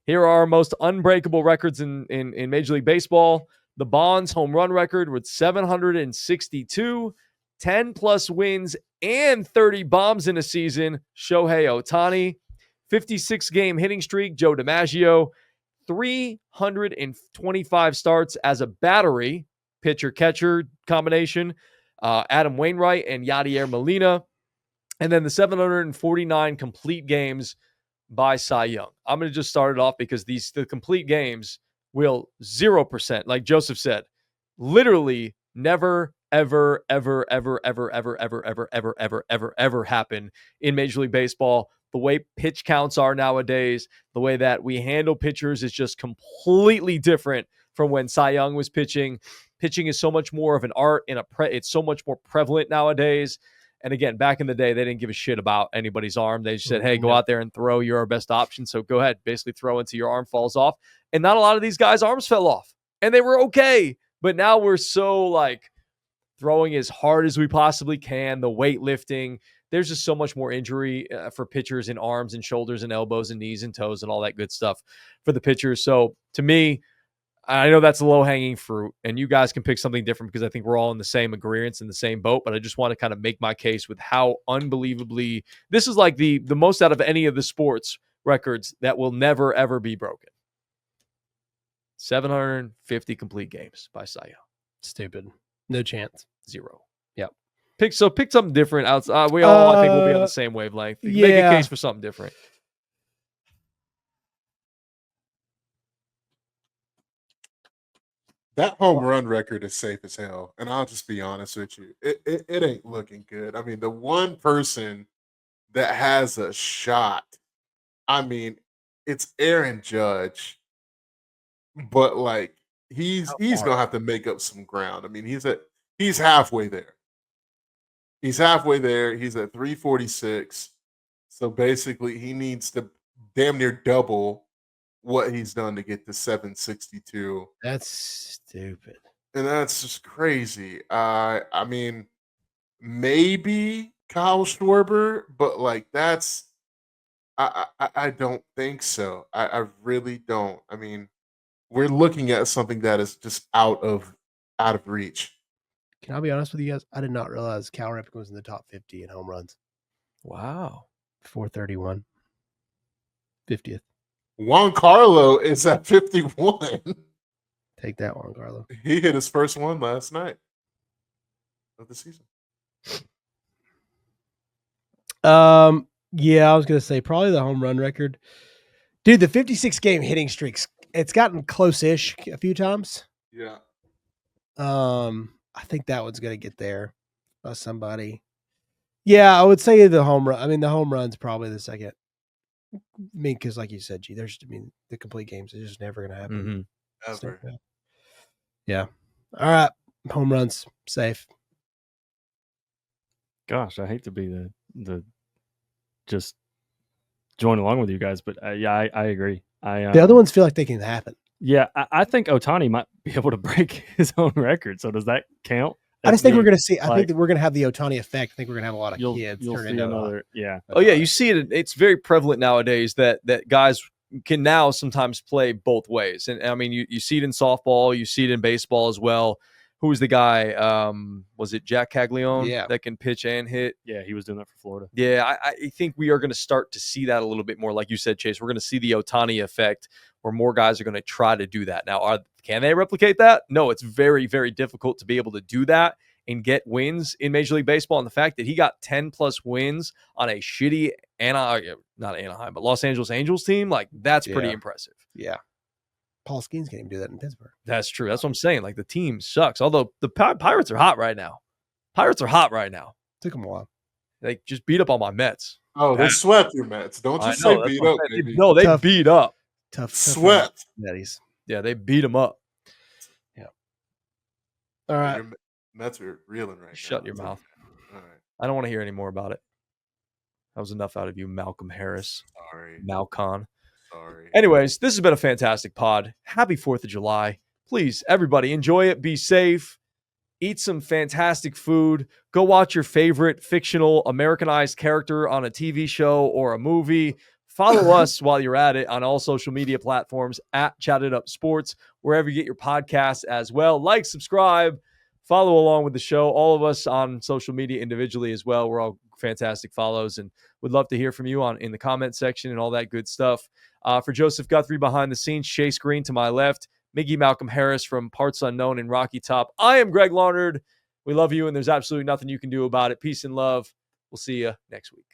Here are our most unbreakable records in Major League Baseball. The Bonds home run record with 762, 10-plus wins, and 30 bombs in a season. Shohei Ohtani. 56-game hitting streak, Joe DiMaggio. 325 starts as a battery, pitcher-catcher combination. Adam Wainwright and Yadier Molina. And then the 749 complete games by Cy Young. I'm going to just start it off because the complete games will 0%, like Joseph said, literally never, ever, ever, ever, ever, ever, ever, ever, ever, ever, ever, ever happen in Major League Baseball. The way pitch counts are nowadays, the way that we handle pitchers is just completely different from when Cy Young was pitching. Pitching is so much more of an art and it's so much more prevalent nowadays. And again, back in the day, they didn't give a shit about anybody's arm. They just said, hey, go out there and throw. You're our best option. So go ahead, basically throw until your arm falls off. And not a lot of these guys' arms fell off. And they were okay. But now we're so like throwing as hard as we possibly can, the weightlifting. There's just so much more injury for pitchers in arms and shoulders and elbows and knees and toes and all that good stuff for the pitchers. So to me, I know that's a low-hanging fruit, and you guys can pick something different because I think we're all in the same agreeance, in the same boat, but I just want to kind of make my case with how unbelievably – this is like the most out of any of the sports records that will never, ever be broken. 750 complete games by Cy Young. Stupid. No chance. 0. Yep. Pick something different. Outside. We all, I think, will be on the same wavelength. Make a case for something different. That home run record is safe as hell, and I'll just be honest with you. It ain't looking good. I mean, the one person that has a shot, I mean, it's Aaron Judge, but like he's gonna have to make up some ground. I mean, he's halfway there. He's halfway there. He's at 346. So basically, he needs to damn near double what he's done to get to 762. That's stupid. And that's just crazy. I mean, maybe Kyle Schwarber, but like that's I don't think so. I really don't. I mean, we're looking at something that is just out of reach. Can I be honest with you guys? I did not realize Cal Ripken was in the top 50 in home runs. Wow. 431. 50th. Juan Carlo is at 51. Take that one, Carlo. He hit his first one last night of the season. Yeah, I was gonna say probably the home run record. Dude, the 56 game hitting streaks, it's gotten close-ish a few times. Yeah. I think that one's gonna get there by somebody. Yeah, I would say the home run. I mean, the home run's probably the second. I mean, because like you said, the complete games is just never gonna happen. Ever. Yeah. All right. Home runs safe. Gosh, I hate to be the just join along with you guys, but yeah, I agree. The other ones feel like they can happen. Yeah, I think Ohtani might be able to break his own record. So does that count? I just think we're going to see. I think that we're going to have the Ohtani effect. I think we're going to have a lot of kids. You'll turn see into another. Yeah. Oh yeah, you see it. It's very prevalent nowadays that guys can now sometimes play both ways, and I mean you see it in softball, you see it in baseball as well. Who was the guy? Was it Jack Caglione? Yeah. That can pitch and hit. Yeah, he was doing that for Florida. Yeah, I think we are going to start to see that a little bit more. Like you said, Chase, we're going to see the Ohtani effect where more guys are going to try to do that. Now, can they replicate that? No, it's very, very difficult to be able to do that and get wins in Major League Baseball. And the fact that he got 10 plus wins on a shitty not Anaheim, but Los Angeles Angels team, like that's pretty impressive. Yeah. Paul Skeens can't even do that in Pittsburgh. That's true. That's what I'm saying. Like the team sucks. Although the Pirates are hot right now. Took them a while. They just beat up on my Mets. Oh, they swept your Mets. Don't just say beat up, baby. No, they beat up. Tough swept. Netties. Yeah, they beat them up. Yeah. All right. Your Mets are reeling right now. Shut your mouth. All right. I don't want to hear any more about it. That was enough out of you, Malcolm Harris. Sorry. Malcon. Sorry. Anyways, this has been a fantastic pod. Happy 4th of July. Please, everybody, enjoy it. Be safe. Eat some fantastic food. Go watch your favorite fictional Americanized character on a TV show or a movie. Follow us while you're at it on all social media platforms at Chatt It Up Sports, wherever you get your podcasts as well. Like, subscribe, follow along with the show. All of us on social media individually as well. We're all fantastic follows and would love to hear from you in the comment section and all that good stuff. For Joseph Guthrie behind the scenes, Chase Green to my left, Miggy Malcolm Harris from Parts Unknown and Rocky Top. I am Greg Larnard. We love you, and there's absolutely nothing you can do about it. Peace and love. We'll see you next week.